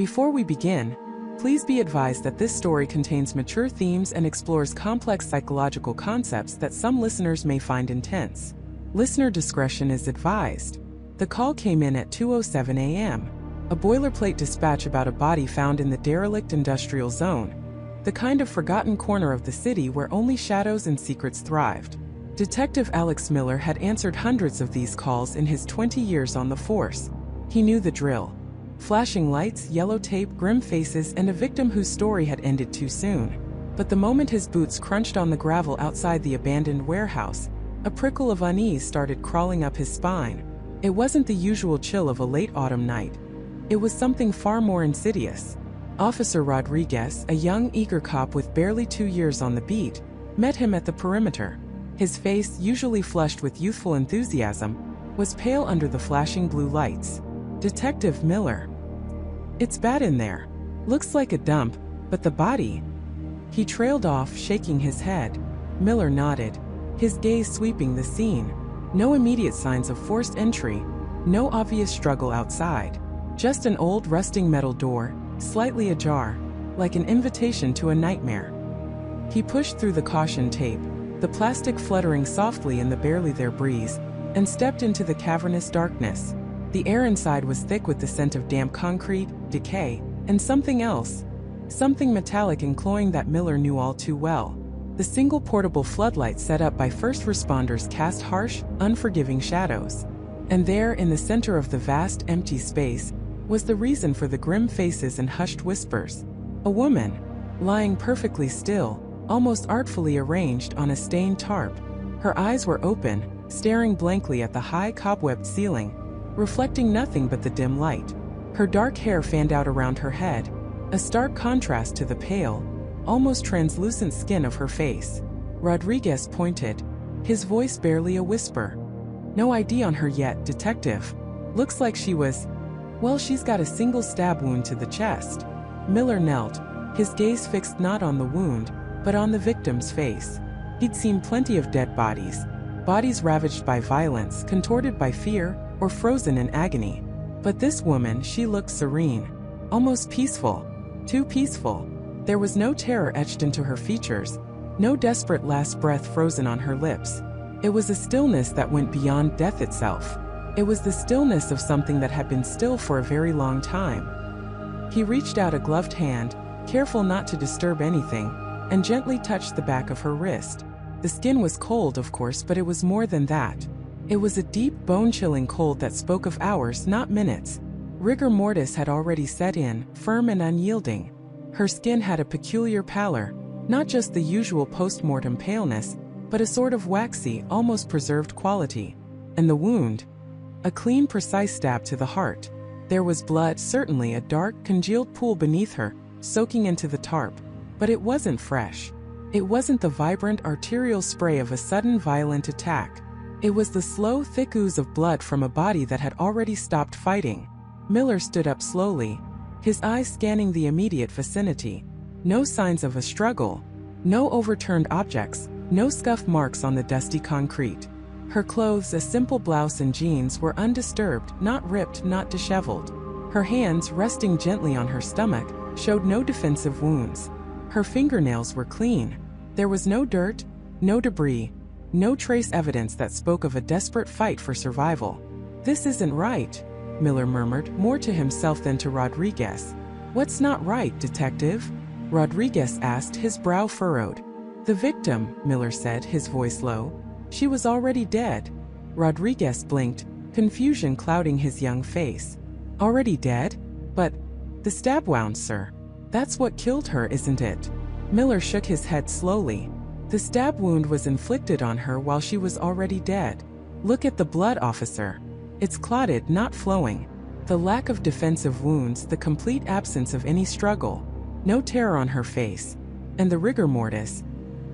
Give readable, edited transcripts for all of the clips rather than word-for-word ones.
Before we begin, please be advised that this story contains mature themes and explores complex psychological concepts that some listeners may find intense. Listener discretion is advised. The call came in at 2:07 a.m., a boilerplate dispatch about a body found in the derelict industrial zone, the kind of forgotten corner of the city where only shadows and secrets thrived. Detective Alex Miller had answered hundreds of these calls in his 20 years on the force. He knew the drill. Flashing lights, yellow tape, grim faces, and a victim whose story had ended too soon. But the moment his boots crunched on the gravel outside the abandoned warehouse, a prickle of unease started crawling up his spine. It wasn't the usual chill of a late autumn night. It was something far more insidious. Officer Rodriguez, a young, eager cop with barely 2 years on the beat, met him at the perimeter. His face, usually flushed with youthful enthusiasm, was pale under the flashing blue lights. "Detective Miller. It's bad in there. Looks like a dump, but the body..." He trailed off, shaking his head. Miller nodded, his gaze sweeping the scene. No immediate signs of forced entry, no obvious struggle outside. Just an old, rusting metal door, slightly ajar, like an invitation to a nightmare. He pushed through the caution tape, the plastic fluttering softly in the barely there breeze, and stepped into the cavernous darkness. The air inside was thick with the scent of damp concrete, decay, and something else. Something metallic and cloying that Miller knew all too well. The single portable floodlight set up by first responders cast harsh, unforgiving shadows. And there, in the center of the vast, empty space, was the reason for the grim faces and hushed whispers. A woman, lying perfectly still, almost artfully arranged on a stained tarp. Her eyes were open, staring blankly at the high, cobwebbed ceiling, reflecting nothing but the dim light. Her dark hair fanned out around her head, a stark contrast to the pale, almost translucent skin of her face. Rodriguez pointed, his voice barely a whisper. "No ID on her yet, detective. Looks like she was... well, she's got a single stab wound to the chest." Miller knelt, his gaze fixed not on the wound, but on the victim's face. He'd seen plenty of dead bodies. Bodies ravaged by violence, contorted by fear, or frozen in agony. But this woman, she looked serene. Almost peaceful. Too peaceful. There was no terror etched into her features, no desperate last breath frozen on her lips. It was a stillness that went beyond death itself. It was the stillness of something that had been still for a very long time. He reached out a gloved hand, careful not to disturb anything, and gently touched the back of her wrist. The skin was cold, of course, but it was more than that. It was a deep, bone-chilling cold that spoke of hours, not minutes. Rigor mortis had already set in, firm and unyielding. Her skin had a peculiar pallor, not just the usual post-mortem paleness, but a sort of waxy, almost preserved quality. And the wound? A clean, precise stab to the heart. There was blood, certainly a dark, congealed pool beneath her, soaking into the tarp. But it wasn't fresh. It wasn't the vibrant, arterial spray of a sudden, violent attack. It was the slow, thick ooze of blood from a body that had already stopped fighting. Miller stood up slowly, his eyes scanning the immediate vicinity. No signs of a struggle. No overturned objects. No scuff marks on the dusty concrete. Her clothes, a simple blouse and jeans, were undisturbed, not ripped, not disheveled. Her hands, resting gently on her stomach, showed no defensive wounds. Her fingernails were clean. There was no dirt, no debris, no trace evidence that spoke of a desperate fight for survival. "This isn't right," Miller murmured, more to himself than to Rodriguez. "What's not right, detective?" Rodriguez asked, his brow furrowed. "The victim," Miller said, his voice low. "She was already dead." Rodriguez blinked, confusion clouding his young face. "Already dead? But... the stab wound, sir. That's what killed her, isn't it?" Miller shook his head slowly. "The stab wound was inflicted on her while she was already dead. Look at the blood, officer. It's clotted, not flowing. The lack of defensive wounds, the complete absence of any struggle. No terror on her face. And the rigor mortis.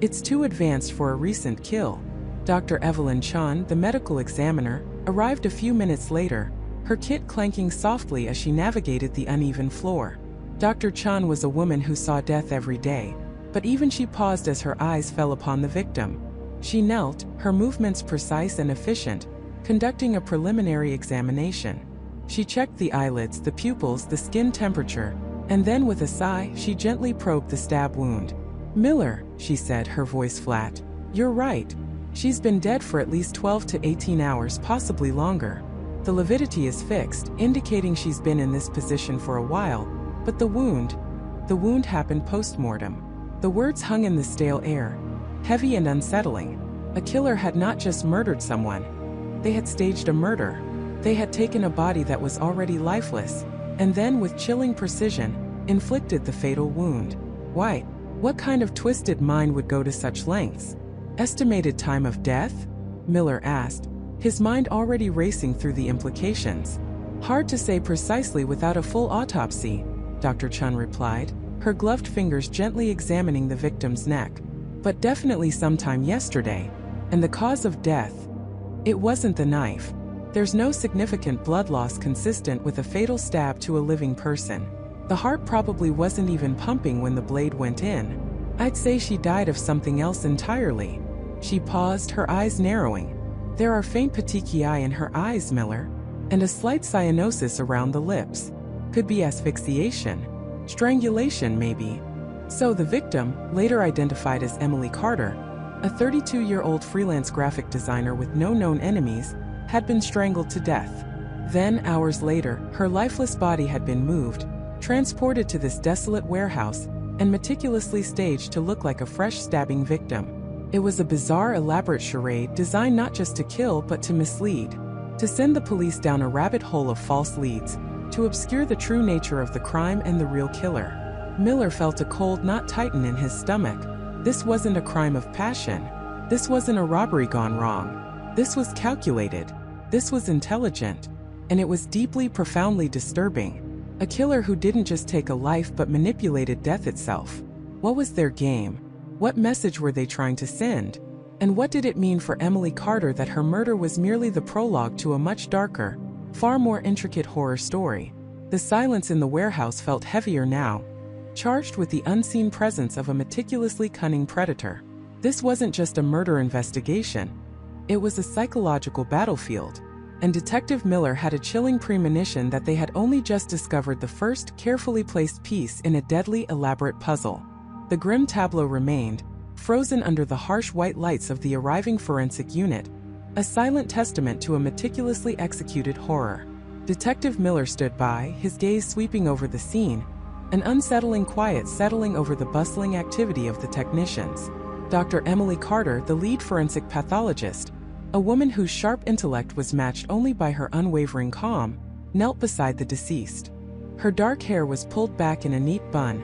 It's too advanced for a recent kill." Dr. Evelyn Chan, the medical examiner, arrived a few minutes later, her kit clanking softly as she navigated the uneven floor. Dr. Chan was a woman who saw death every day, but even she paused as her eyes fell upon the victim. She knelt, her movements precise and efficient, conducting a preliminary examination. She checked the eyelids, the pupils, the skin temperature, and then with a sigh, she gently probed the stab wound. "Miller," she said, her voice flat. "You're right. She's been dead for at least 12 to 18 hours, possibly longer. The lividity is fixed, indicating she's been in this position for a while, but the wound happened post-mortem." The words hung in the stale air, heavy and unsettling. A killer had not just murdered someone. They had staged a murder. They had taken a body that was already lifeless, and then with chilling precision, inflicted the fatal wound. Why? What kind of twisted mind would go to such lengths? "Estimated time of death?" Miller asked, his mind already racing through the implications. "Hard to say precisely without a full autopsy," Dr. Chun replied, her gloved fingers gently examining the victim's neck. "But definitely sometime yesterday. And the cause of death? It wasn't the knife. There's no significant blood loss consistent with a fatal stab to a living person. The heart probably wasn't even pumping when the blade went in. I'd say she died of something else entirely." She paused, her eyes narrowing. "There are faint petechiae in her eyes, Miller, and a slight cyanosis around the lips. Could be asphyxiation. Strangulation, maybe." So the victim, later identified as Emily Carter, a 32-year-old freelance graphic designer with no known enemies, had been strangled to death. Then, hours later, her lifeless body had been moved, transported to this desolate warehouse, and meticulously staged to look like a fresh stabbing victim. It was a bizarre, elaborate charade designed not just to kill but to mislead, to send the police down a rabbit hole of false leads, to obscure the true nature of the crime and the real killer. Miller felt a cold knot tighten in his stomach. This wasn't a crime of passion. This wasn't a robbery gone wrong. This was calculated. This was intelligent. And it was deeply, profoundly disturbing. A killer who didn't just take a life but manipulated death itself. What was their game? What message were they trying to send? And what did it mean for Emily Carter that her murder was merely the prologue to a much darker, far more intricate horror story? The silence in the warehouse felt heavier now, charged with the unseen presence of a meticulously cunning predator. This wasn't just a murder investigation. It was a psychological battlefield. And Detective Miller had a chilling premonition that they had only just discovered the first carefully placed piece in a deadly, elaborate puzzle. The grim tableau remained, frozen under the harsh white lights of the arriving forensic unit, a silent testament to a meticulously executed horror. Detective Miller stood by, his gaze sweeping over the scene, an unsettling quiet settling over the bustling activity of the technicians. Dr. Emily Carter, the lead forensic pathologist, a woman whose sharp intellect was matched only by her unwavering calm, knelt beside the deceased. Her dark hair was pulled back in a neat bun,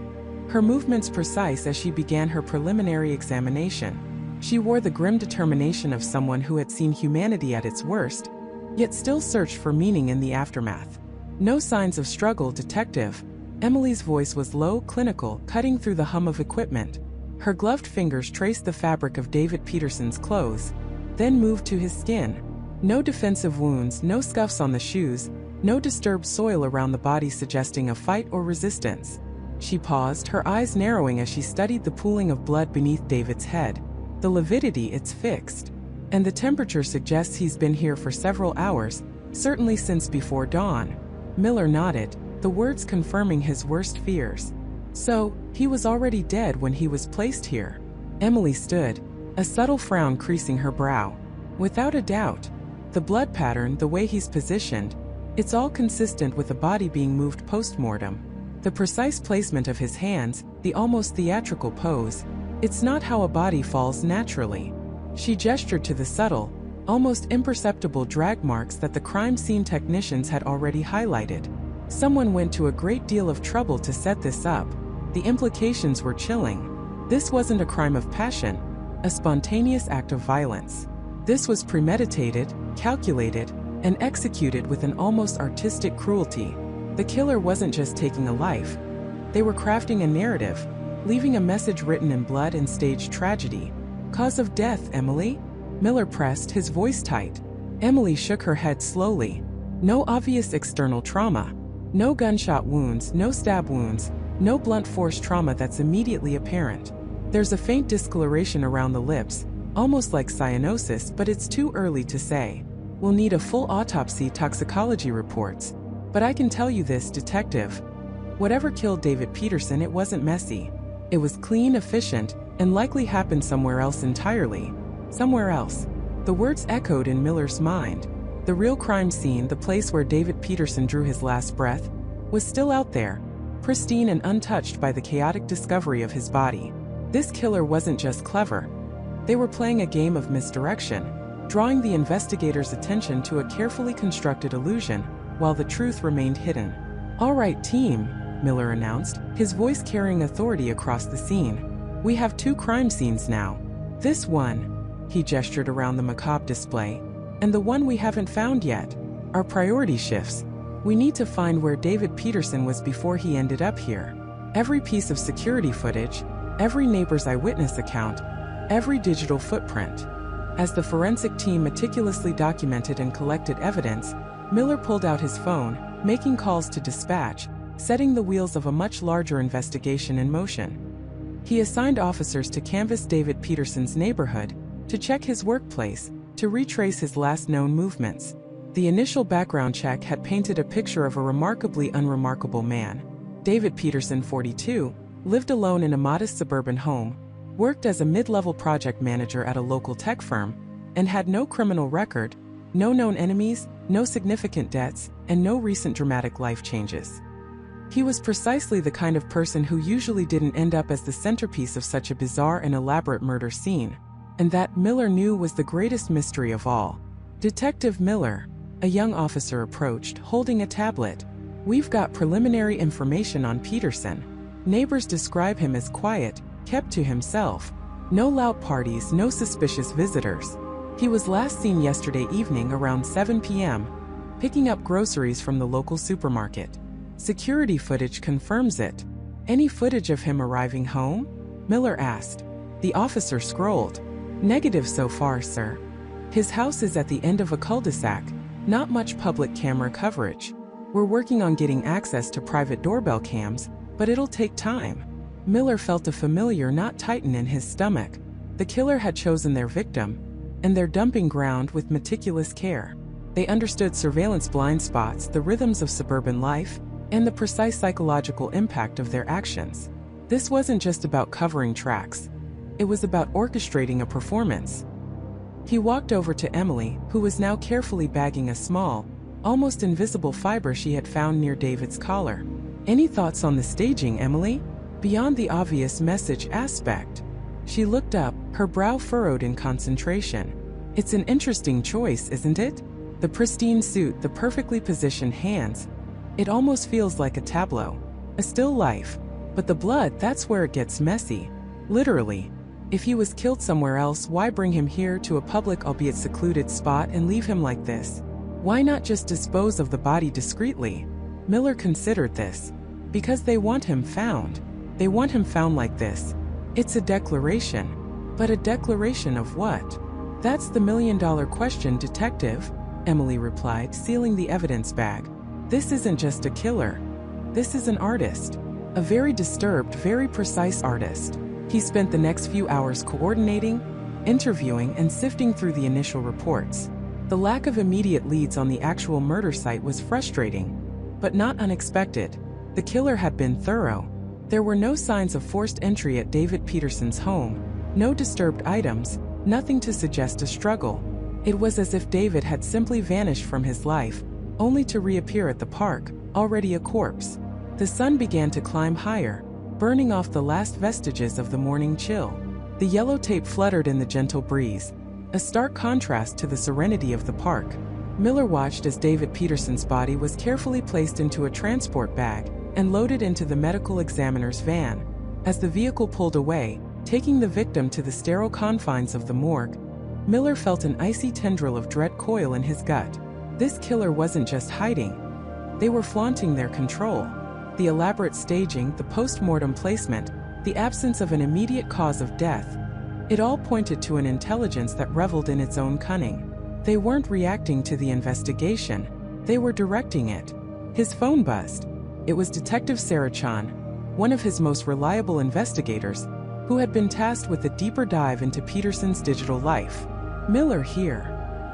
her movements precise as she began her preliminary examination. She wore the grim determination of someone who had seen humanity at its worst, yet still searched for meaning in the aftermath. "No signs of struggle, Detective." Emily's voice was low, clinical, cutting through the hum of equipment. Her gloved fingers traced the fabric of David Peterson's clothes, then moved to his skin. No defensive wounds, no scuffs on the shoes, no disturbed soil around the body suggesting a fight or resistance. She paused, her eyes narrowing as she studied the pooling of blood beneath David's head. The lividity, it's fixed. And the temperature suggests he's been here for several hours, certainly since before dawn. Miller nodded, the words confirming his worst fears. So, he was already dead when he was placed here. Emily stood, a subtle frown creasing her brow. Without a doubt. The blood pattern, the way he's positioned, it's all consistent with the body being moved post-mortem. The precise placement of his hands, the almost theatrical pose, it's not how a body falls naturally. She gestured to the subtle, almost imperceptible drag marks that the crime scene technicians had already highlighted. Someone went to a great deal of trouble to set this up. The implications were chilling. This wasn't a crime of passion, a spontaneous act of violence. This was premeditated, calculated, and executed with an almost artistic cruelty. The killer wasn't just taking a life. They were crafting a narrative, leaving a message written in blood and staged tragedy. "Cause of death, Emily?" Miller pressed, his voice tight. Emily shook her head slowly. "No obvious external trauma. No gunshot wounds, no stab wounds, no blunt force trauma that's immediately apparent. There's a faint discoloration around the lips, almost like cyanosis, but it's too early to say. We'll need a full autopsy, toxicology reports, But I can tell you this, detective. Whatever killed David Peterson, it wasn't messy. It was clean, efficient, and likely happened somewhere else entirely. Somewhere else. The words echoed in Miller's mind. The real crime scene, the place where David Peterson drew his last breath, was still out there, pristine and untouched by the chaotic discovery of his body. This killer wasn't just clever. They were playing a game of misdirection, drawing the investigators' attention to a carefully constructed illusion, while the truth remained hidden. "All right, team," Miller announced, his voice carrying authority across the scene. "We have 2 crime scenes now. This one," he gestured around the macabre display, "and the one we haven't found yet. Our priority shifts. We need to find where David Peterson was before he ended up here. Every piece of security footage, every neighbor's eyewitness account, every digital footprint." As the forensic team meticulously documented and collected evidence, Miller pulled out his phone, making calls to dispatch, setting the wheels of a much larger investigation in motion. He assigned officers to canvass David Peterson's neighborhood, to check his workplace, to retrace his last known movements. The initial background check had painted a picture of a remarkably unremarkable man. David Peterson, 42, lived alone in a modest suburban home, worked as a mid-level project manager at a local tech firm, and had no criminal record, no known enemies, no significant debts, and no recent dramatic life changes. He was precisely the kind of person who usually didn't end up as the centerpiece of such a bizarre and elaborate murder scene. And that, Miller knew, was the greatest mystery of all. "Detective Miller," a young officer approached, holding a tablet. "We've got preliminary information on Peterson. Neighbors describe him as quiet, kept to himself. No loud parties, no suspicious visitors. He was last seen yesterday evening around 7 p.m., picking up groceries from the local supermarket. Security footage confirms it." "Any footage of him arriving home?" Miller asked. The officer scrolled. "Negative so far, sir. His house is at the end of a cul-de-sac, not much public camera coverage. We're working on getting access to private doorbell cams, but it'll take time." Miller felt a familiar knot tighten in his stomach. The killer had chosen their victim, and their dumping ground with meticulous care. They understood surveillance blind spots, the rhythms of suburban life, and the precise psychological impact of their actions. This wasn't just about covering tracks. It was about orchestrating a performance. He walked over to Emily, who was now carefully bagging a small, almost invisible fiber she had found near David's collar. "Any thoughts on the staging, Emily? Beyond the obvious message aspect?" She looked up, her brow furrowed in concentration. "It's an interesting choice, isn't it? The pristine suit, the perfectly positioned hands. It almost feels like a tableau, a still life. But the blood, that's where it gets messy. Literally. If he was killed somewhere else, why bring him here to a public, albeit secluded spot and leave him like this? Why not just dispose of the body discreetly?" Miller considered this. "Because they want him found. They want him found like this. It's a declaration. But a declaration of what? That's the million-dollar question, detective," Emily replied, sealing the evidence bag. "This isn't just a killer. This is an artist. A very disturbed, very precise artist." He spent the next few hours coordinating, interviewing, and sifting through the initial reports. The lack of immediate leads on the actual murder site was frustrating, but not unexpected. The killer had been thorough. There were no signs of forced entry at David Peterson's home, no disturbed items, nothing to suggest a struggle. It was as if David had simply vanished from his life, only to reappear at the park, already a corpse. The sun began to climb higher, burning off the last vestiges of the morning chill. The yellow tape fluttered in the gentle breeze, a stark contrast to the serenity of the park. Miller watched as David Peterson's body was carefully placed into a transport bag and loaded into the medical examiner's van. As the vehicle pulled away, taking the victim to the sterile confines of the morgue, Miller felt an icy tendril of dread coil in his gut. This killer wasn't just hiding. They were flaunting their control. The elaborate staging, the post-mortem placement, the absence of an immediate cause of death. It all pointed to an intelligence that reveled in its own cunning. They weren't reacting to the investigation. They were directing it. His phone buzzed. It was Detective Sarah Chan, one of his most reliable investigators, who had been tasked with a deeper dive into Peterson's digital life. "Miller here.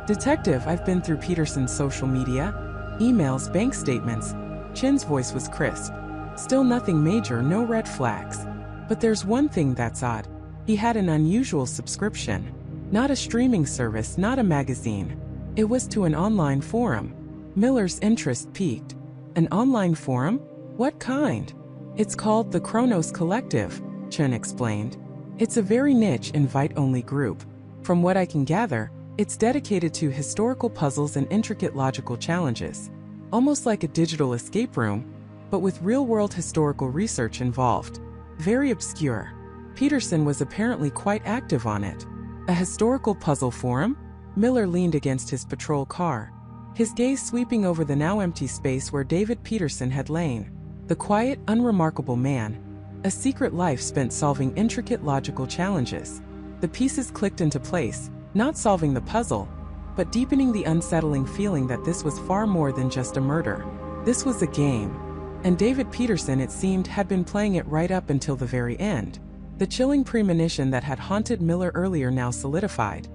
Detective, I've been through Peterson's social media. emails, bank statements. Chin's voice was crisp. Still nothing major, no red flags. But there's one thing that's odd. He had an unusual subscription. Not a streaming service, not a magazine. It was to an online forum. Miller's interest peaked. An online forum? What kind? It's called the Chronos Collective, Chin explained. It's a very niche, invite-only group. From what I can gather, it's dedicated to historical puzzles and intricate logical challenges. Almost like a digital escape room, but with real-world historical research involved. Very obscure. Peterson was apparently quite active on it. A historical puzzle forum? Miller leaned against his patrol car, his gaze sweeping over the now empty space where David Peterson had lain. The quiet, unremarkable man. A secret life spent solving intricate logical challenges. The pieces clicked into place, not solving the puzzle, but deepening the unsettling feeling that this was far more than just a murder. This was a game. And David Peterson, it seemed, had been playing it right up until the very end. The chilling premonition that had haunted Miller earlier now solidified.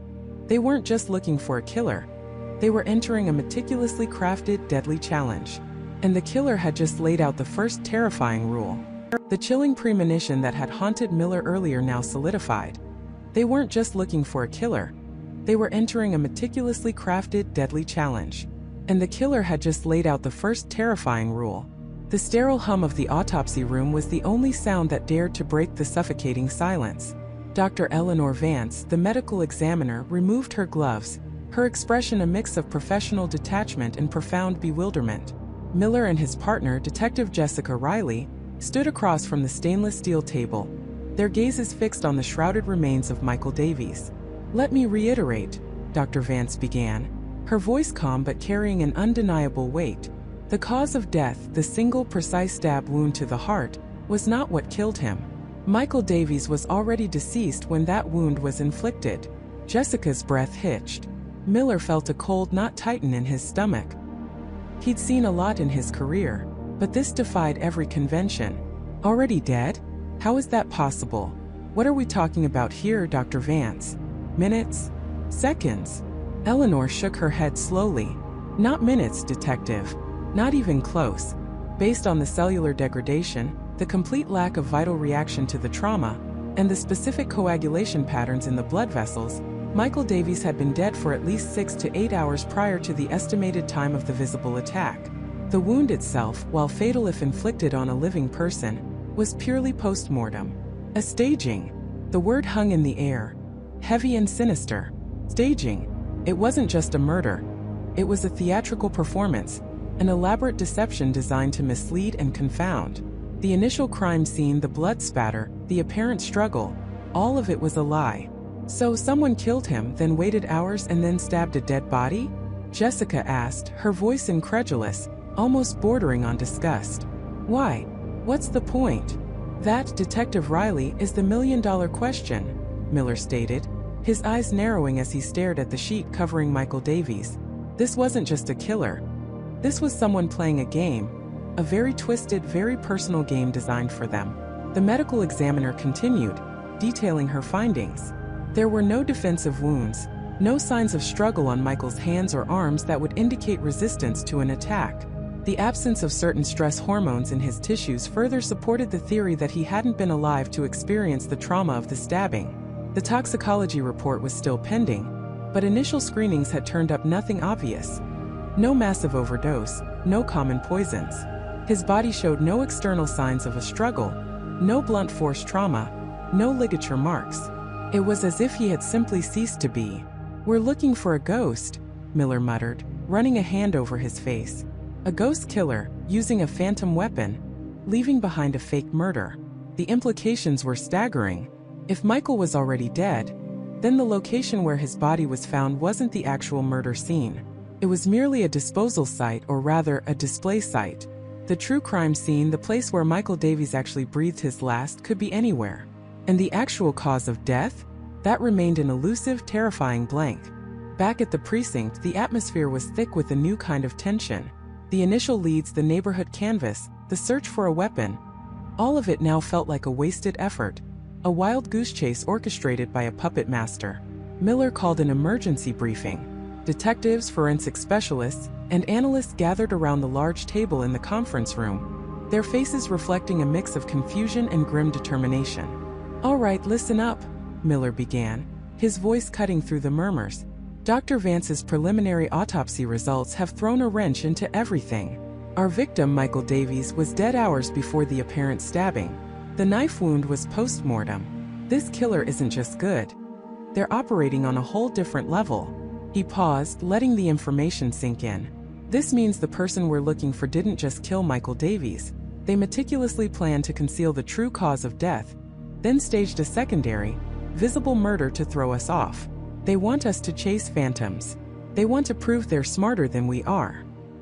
They weren't just looking for a killer. They were entering a meticulously crafted, deadly challenge. And the killer had just laid out the first terrifying rule. The chilling premonition that had haunted Miller earlier now solidified. They weren't just looking for a killer. They were entering a meticulously crafted, deadly challenge. And the killer had just laid out the first terrifying rule. The sterile hum of the autopsy room was the only sound that dared to break the suffocating silence. Dr. Eleanor Vance, the medical examiner, removed her gloves, her expression a mix of professional detachment and profound bewilderment. Miller and his partner, Detective Jessica Riley, stood across from the stainless steel table, their gazes fixed on the shrouded remains of Michael Davies. "Let me reiterate," Dr. Vance began, her voice calm but carrying an undeniable weight. The cause of death, the single precise stab wound to the heart, was not what killed him. Michael Davies was already deceased when that wound was inflicted. Jessica's breath hitched. Miller felt a cold knot tighten in his stomach. He'd seen a lot in his career, but this defied every convention. Already dead? How is that possible? What are we talking about here, Dr. Vance? Minutes? Seconds? Eleanor shook her head slowly. Not minutes, Detective. Not even close. Based on the cellular degradation, the complete lack of vital reaction to the trauma, and the specific coagulation patterns in the blood vessels, Michael Davies had been dead for at least 6 to 8 hours prior to the estimated time of the visible attack. The wound itself, while fatal if inflicted on a living person, was purely post-mortem. A staging. The word hung in the air, heavy and sinister. Staging. It wasn't just a murder. It was a theatrical performance, an elaborate deception designed to mislead and confound. The initial crime scene, the blood spatter, the apparent struggle, all of it was a lie. So someone killed him, then waited hours and then stabbed a dead body? Jessica asked, her voice incredulous, almost bordering on disgust. Why? What's the point? That, Detective Riley, is the million-dollar question, Miller stated, his eyes narrowing as he stared at the sheet covering Michael Davies. This wasn't just a killer. This was someone playing a game, a very twisted, very personal game designed for them. The medical examiner continued, detailing her findings. There were no defensive wounds, no signs of struggle on Michael's hands or arms that would indicate resistance to an attack. The absence of certain stress hormones in his tissues further supported the theory that he hadn't been alive to experience the trauma of the stabbing. The toxicology report was still pending, but initial screenings had turned up nothing obvious. No massive overdose, no common poisons. His body showed no external signs of a struggle, no blunt force trauma, no ligature marks. It was as if he had simply ceased to be. "We're looking for a ghost," Miller muttered, running a hand over his face. A ghost killer, using a phantom weapon, leaving behind a fake murder. The implications were staggering. If Michael was already dead, then the location where his body was found wasn't the actual murder scene. It was merely a disposal site, or rather, a display site. The true crime scene, the place where Michael Davies actually breathed his last, could be anywhere. And the actual cause of death? That remained an elusive, terrifying blank. Back at the precinct, the atmosphere was thick with a new kind of tension. The initial leads, the neighborhood canvass, the search for a weapon. All of it now felt like a wasted effort. A wild goose chase orchestrated by a puppet master. Miller called an emergency briefing. Detectives, forensic specialists, and analysts gathered around the large table in the conference room, their faces reflecting a mix of confusion and grim determination. "All right, listen up," Miller began, his voice cutting through the murmurs. "Dr. Vance's preliminary autopsy results have thrown a wrench into everything. Our victim, Michael Davies, was dead hours before the apparent stabbing. The knife wound was post-mortem. This killer isn't just good. They're operating on a whole different level." He paused, letting the information sink in. "This means the person we're looking for didn't just kill Michael Davies. They meticulously planned to conceal the true cause of death, then staged a secondary, visible murder to throw us off. They want us to chase phantoms. They want to prove they're smarter than we are."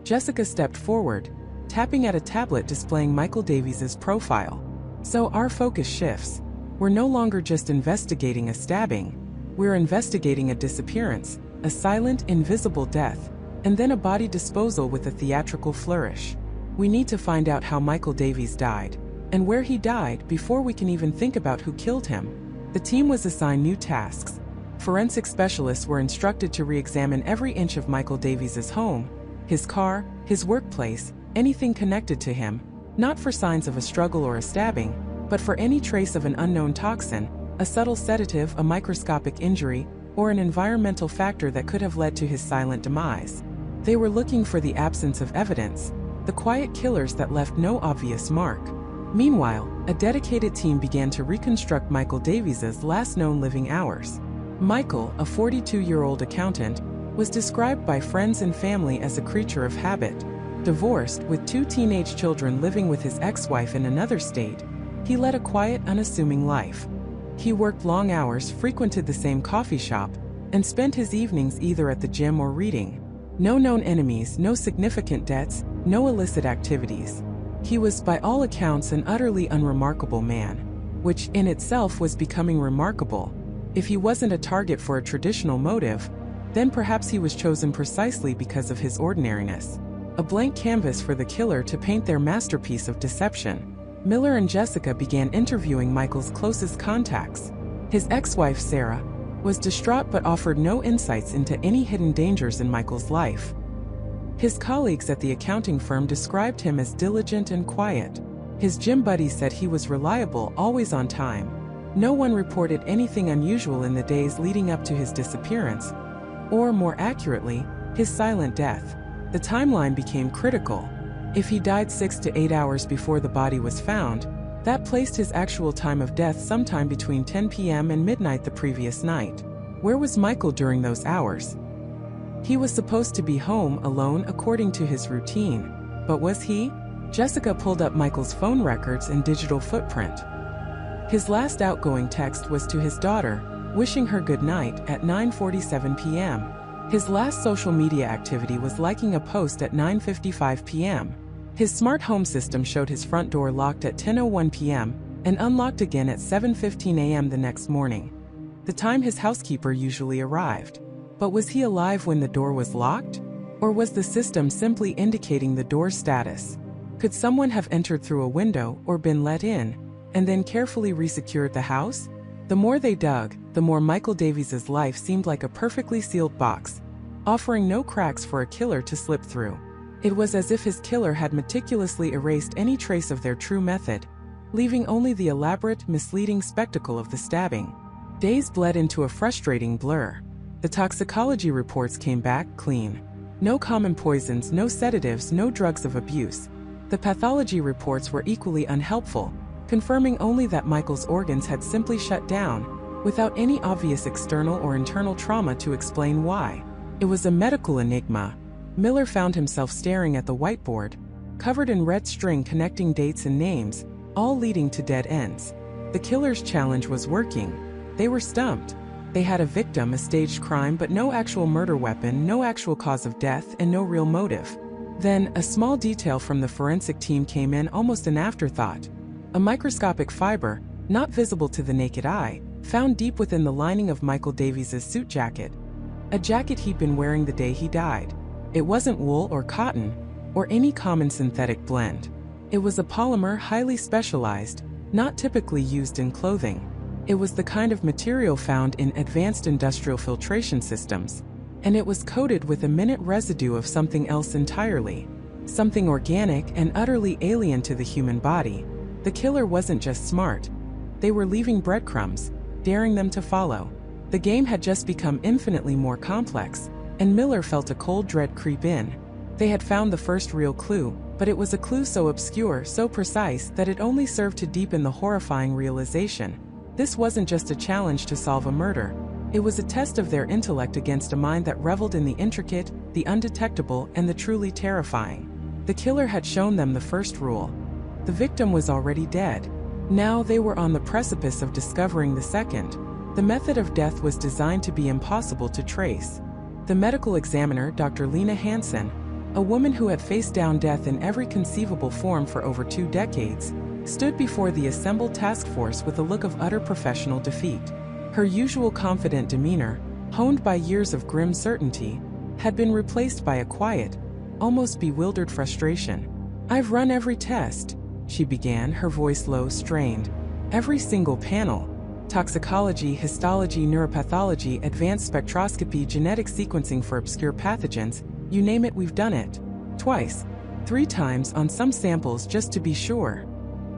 Jessica stepped forward, tapping at a tablet displaying Michael Davies' profile. "So our focus shifts. We're no longer just investigating a stabbing. We're investigating a disappearance, a silent, invisible death, and then a body disposal with a theatrical flourish. We need to find out how Michael Davies died, and where he died before we can even think about who killed him." The team was assigned new tasks. Forensic specialists were instructed to re-examine every inch of Michael Davies' home, his car, his workplace, anything connected to him, not for signs of a struggle or a stabbing, but for any trace of an unknown toxin, a subtle sedative, a microscopic injury, or an environmental factor that could have led to his silent demise. They were looking for the absence of evidence, the quiet killers that left no obvious mark. Meanwhile, a dedicated team began to reconstruct Michael Davies' last known living hours. Michael, a 42-year-old accountant, was described by friends and family as a creature of habit. Divorced, with 2 teenage children living with his ex-wife in another state, he led a quiet, unassuming life. He worked long hours, frequented the same coffee shop, and spent his evenings either at the gym or reading. No known enemies, no significant debts, no illicit activities. He was, by all accounts, an utterly unremarkable man, which in itself was becoming remarkable. If he wasn't a target for a traditional motive, then perhaps he was chosen precisely because of his ordinariness. A blank canvas for the killer to paint their masterpiece of deception. Miller and Jessica began interviewing Michael's closest contacts. His ex-wife, Sarah, was distraught but offered no insights into any hidden dangers in Michael's life. His colleagues at the accounting firm described him as diligent and quiet. His gym buddies said he was reliable, always on time. No one reported anything unusual in the days leading up to his disappearance, or more accurately, his silent death. The timeline became critical. If he died 6 to 8 hours before the body was found, that placed his actual time of death sometime between 10 p.m. and midnight the previous night. Where was Michael during those hours? He was supposed to be home alone according to his routine. But was he? Jessica pulled up Michael's phone records and digital footprint. His last outgoing text was to his daughter, wishing her good night at 9:47 p.m. His last social media activity was liking a post at 9:55 p.m. His smart home system showed his front door locked at 10:01 p.m. and unlocked again at 7:15 a.m. the next morning, the time his housekeeper usually arrived. But was he alive when the door was locked? Or was the system simply indicating the door's status? Could someone have entered through a window or been let in, and then carefully resecured the house? The more they dug, the more Michael Davies' life seemed like a perfectly sealed box, offering no cracks for a killer to slip through. It was as if his killer had meticulously erased any trace of their true method, leaving only the elaborate, misleading spectacle of the stabbing. Days bled into a frustrating blur. The toxicology reports came back clean. No common poisons, no sedatives, no drugs of abuse. The pathology reports were equally unhelpful, confirming only that Michael's organs had simply shut down, without any obvious external or internal trauma to explain why. It was a medical enigma. Miller found himself staring at the whiteboard, covered in red string connecting dates and names, all leading to dead ends. The killer's challenge was working. They were stumped. They had a victim, a staged crime, but no actual murder weapon, no actual cause of death, and no real motive. Then, a small detail from the forensic team came in, almost an afterthought. A microscopic fiber, not visible to the naked eye, found deep within the lining of Michael Davies' suit jacket. A jacket he'd been wearing the day he died. It wasn't wool or cotton, or any common synthetic blend. It was a polymer highly specialized, not typically used in clothing. It was the kind of material found in advanced industrial filtration systems. and it was coated with a minute residue of something else entirely. Something organic and utterly alien to the human body. The killer wasn't just smart. They were leaving breadcrumbs, daring them to follow. The game had just become infinitely more complex, and Miller felt a cold dread creep in. They had found the first real clue, but it was a clue so obscure, so precise, that it only served to deepen the horrifying realization. This wasn't just a challenge to solve a murder. It was a test of their intellect against a mind that reveled in the intricate, the undetectable, and the truly terrifying. The killer had shown them the first rule. The victim was already dead. Now they were on the precipice of discovering the second. The method of death was designed to be impossible to trace. The medical examiner, Dr. Lena Hansen, a woman who had faced down death in every conceivable form for over 2 decades, stood before the assembled task force with a look of utter professional defeat. Her usual confident demeanor, honed by years of grim certainty, had been replaced by a quiet, almost bewildered frustration. "I've run every test," she began, her voice low, strained. "Every single panel. Toxicology, histology, neuropathology, advanced spectroscopy, genetic sequencing for obscure pathogens, you name it, we've done it. Twice, 3 times on some samples just to be sure."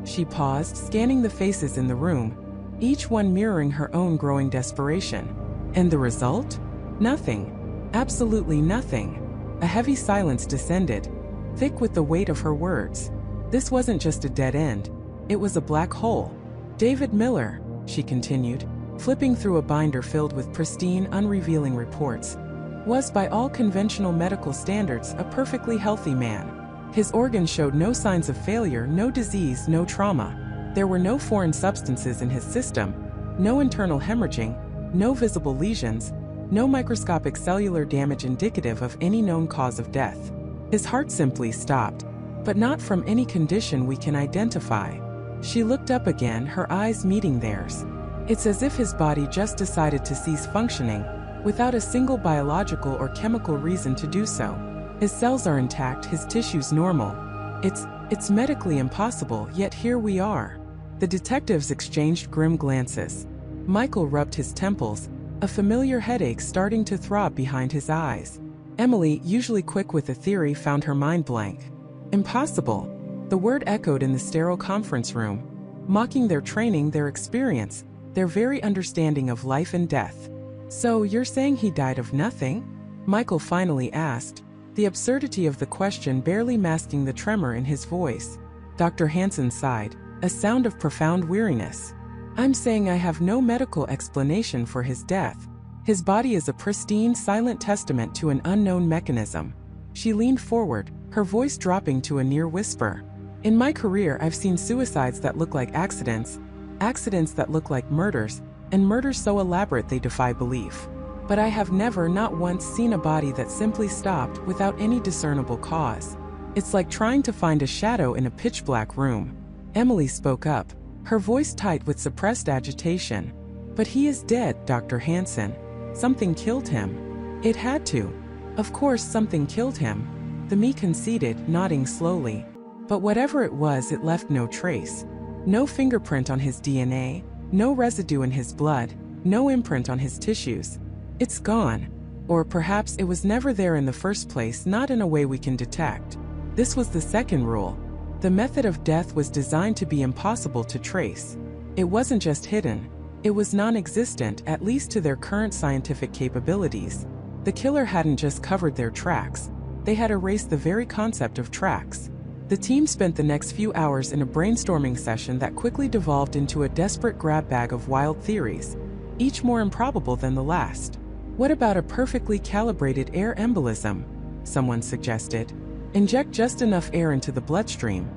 She paused, scanning the faces in the room, each one mirroring her own growing desperation. And the result? Nothing. Absolutely nothing. A heavy silence descended, thick with the weight of her words. This wasn't just a dead end. It was a black hole. "David Miller," she continued, flipping through a binder filled with pristine, unrevealing reports, "was by all conventional medical standards a perfectly healthy man. His organs showed no signs of failure, no disease, no trauma. There were no foreign substances in his system, no internal hemorrhaging, no visible lesions, no microscopic cellular damage indicative of any known cause of death. His heart simply stopped, but not from any condition we can identify." She looked up again, her eyes meeting theirs. "It's as if his body just decided to cease functioning, without a single biological or chemical reason to do so. His cells are intact, his tissues normal. It's medically impossible, yet here we are." The detectives exchanged grim glances. Michael rubbed his temples, a familiar headache starting to throb behind his eyes. Emily, usually quick with a theory, found her mind blank. Impossible. The word echoed in the sterile conference room, mocking their training, their experience, their very understanding of life and death. "So you're saying he died of nothing?" Michael finally asked, the absurdity of the question barely masking the tremor in his voice. Dr. Hansen sighed, a sound of profound weariness. "I'm saying I have no medical explanation for his death. His body is a pristine, silent testament to an unknown mechanism." She leaned forward, her voice dropping to a near whisper. "In my career, I've seen suicides that look like accidents, accidents that look like murders, and murders so elaborate they defy belief. But I have never, not once, seen a body that simply stopped without any discernible cause. It's like trying to find a shadow in a pitch-black room." Emily spoke up, her voice tight with suppressed agitation. "But he is dead, Dr. Hansen. Something killed him. It had to. Of course something killed him." The me conceded, nodding slowly. "But whatever it was, it left no trace. No fingerprint on his DNA, no residue in his blood, no imprint on his tissues. It's gone. Or perhaps it was never there in the first place, not in a way we can detect." This was the second rule. The method of death was designed to be impossible to trace. It wasn't just hidden. It was non-existent, at least to their current scientific capabilities. The killer hadn't just covered their tracks. They had erased the very concept of tracks. The team spent the next few hours in a brainstorming session that quickly devolved into a desperate grab bag of wild theories, each more improbable than the last. "What about a perfectly calibrated air embolism?" someone suggested. "Inject just enough air into the bloodstream,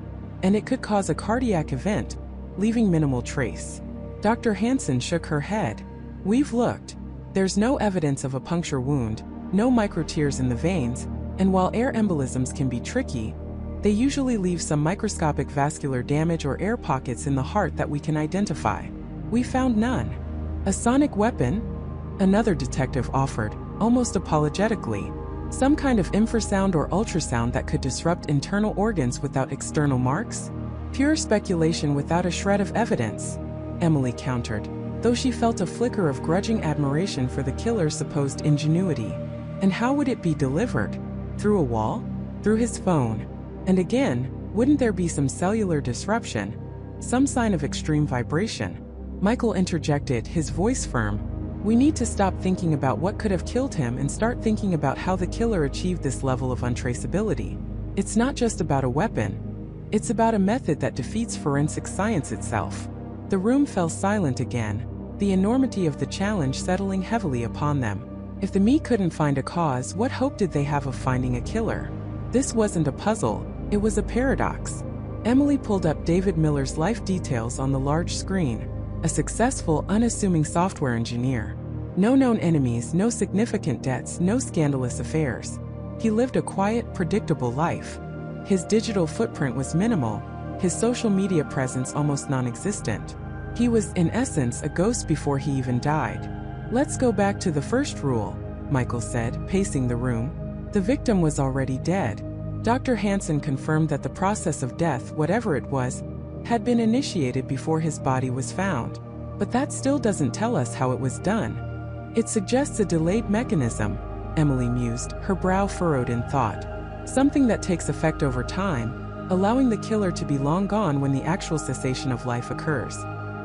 and it could cause a cardiac event, leaving minimal trace." Dr. Hansen shook her head. "We've looked. There's no evidence of a puncture wound, no microtears in the veins, and while air embolisms can be tricky, they usually leave some microscopic vascular damage or air pockets in the heart that we can identify. We found none." "A sonic weapon?" another detective offered, almost apologetically. "Some kind of infrasound or ultrasound that could disrupt internal organs without external marks?" "Pure speculation without a shred of evidence," Emily countered, though she felt a flicker of grudging admiration for the killer's supposed ingenuity. And how would it be delivered? Through a wall? Through his phone? And again, wouldn't there be some cellular disruption? Some sign of extreme vibration? Michael interjected, his voice firm. We need to stop thinking about what could have killed him and start thinking about how the killer achieved this level of untraceability. It's not just about a weapon. It's about a method that defeats forensic science itself. The room fell silent again, the enormity of the challenge settling heavily upon them. If the Me couldn't find a cause, what hope did they have of finding a killer? This wasn't a puzzle, it was a paradox. Emily pulled up David Miller's life details on the large screen. A successful, unassuming software engineer. No known enemies, no significant debts, no scandalous affairs. He lived a quiet, predictable life. His digital footprint was minimal, his social media presence almost non-existent. He was, in essence, a ghost before he even died. Let's go back to the first rule, Michael said, pacing the room. The victim was already dead. Dr. Hansen confirmed that the process of death, whatever it was, had been initiated before his body was found. But that still doesn't tell us how it was done. It suggests a delayed mechanism, Emily mused, her brow furrowed in thought. Something that takes effect over time, allowing the killer to be long gone when the actual cessation of life occurs.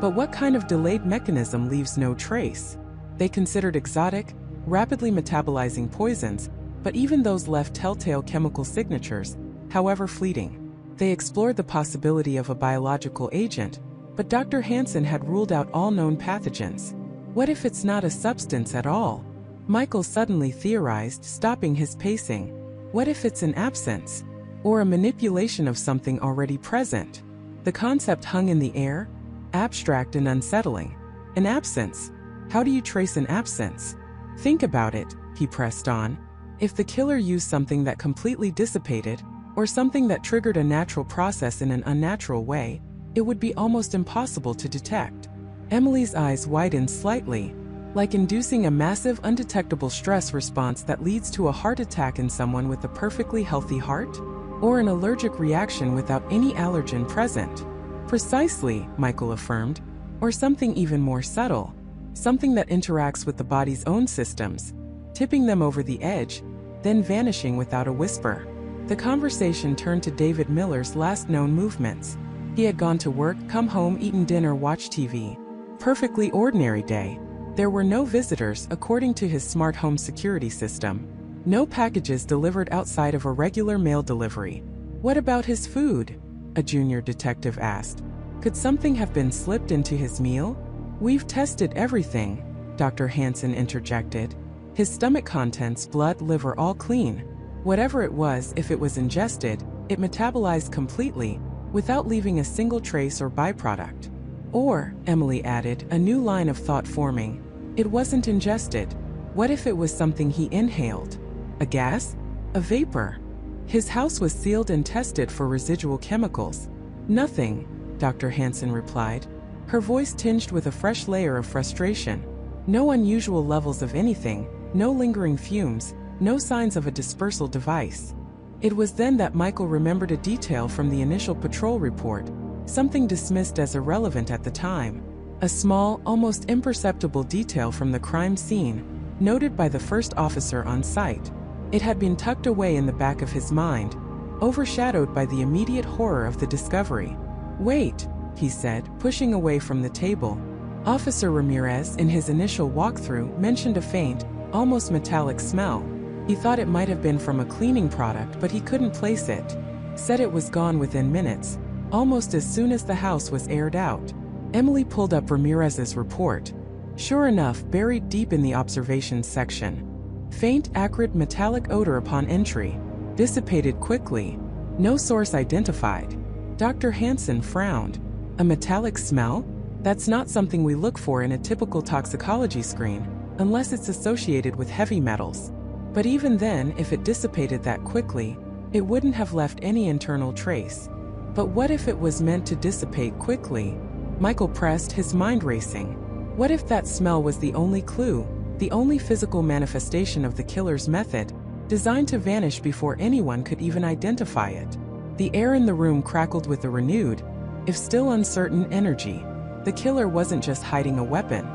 But what kind of delayed mechanism leaves no trace? They considered exotic, rapidly metabolizing poisons, but even those left telltale chemical signatures, however fleeting. They explored the possibility of a biological agent, but Dr. Hansen had ruled out all known pathogens. What if it's not a substance at all? Michael suddenly theorized, stopping his pacing. What if it's an absence? Or a manipulation of something already present? The concept hung in the air, abstract and unsettling. An absence? How do you trace an absence? Think about it, he pressed on. If the killer used something that completely dissipated, or something that triggered a natural process in an unnatural way, it would be almost impossible to detect. Emily's eyes widened slightly, like inducing a massive, undetectable stress response that leads to a heart attack in someone with a perfectly healthy heart? Or an allergic reaction without any allergen present? Precisely, Michael affirmed. Or something even more subtle. Something that interacts with the body's own systems, tipping them over the edge, then vanishing without a whisper. The conversation turned to David Miller's last known movements. He had gone to work, come home, eaten dinner, watched TV. Perfectly ordinary day. There were no visitors, according to his smart home security system. No packages delivered outside of a regular mail delivery. What about his food? A junior detective asked. Could something have been slipped into his meal? We've tested everything, Dr. Hansen interjected. His stomach contents, blood, liver, all clean. Whatever it was, if it was ingested, it metabolized completely, without leaving a single trace or byproduct. Or, Emily added, a new line of thought forming, it wasn't ingested. What if it was something he inhaled? A gas? A vapor? His house was sealed and tested for residual chemicals. Nothing, Dr. Hansen replied, her voice tinged with a fresh layer of frustration. No unusual levels of anything, no lingering fumes, no signs of a dispersal device. It was then that Michael remembered a detail from the initial patrol report, something dismissed as irrelevant at the time. A small, almost imperceptible detail from the crime scene, noted by the first officer on site. It had been tucked away in the back of his mind, overshadowed by the immediate horror of the discovery. Wait, he said, pushing away from the table. Officer Ramirez, in his initial walkthrough, mentioned a faint, almost metallic smell. He thought it might have been from a cleaning product, but he couldn't place it. Said it was gone within minutes, almost as soon as the house was aired out. Emily pulled up Ramirez's report. Sure enough, buried deep in the observations section. Faint, acrid metallic odor upon entry. Dissipated quickly. No source identified. Dr. Hansen frowned. A metallic smell? That's not something we look for in a typical toxicology screen, unless it's associated with heavy metals. But even then, if it dissipated that quickly, it wouldn't have left any internal trace. But what if it was meant to dissipate quickly? Michael pressed, his mind racing. What if that smell was the only clue, the only physical manifestation of the killer's method, designed to vanish before anyone could even identify it? The air in the room crackled with a renewed, if still uncertain, energy. The killer wasn't just hiding a weapon.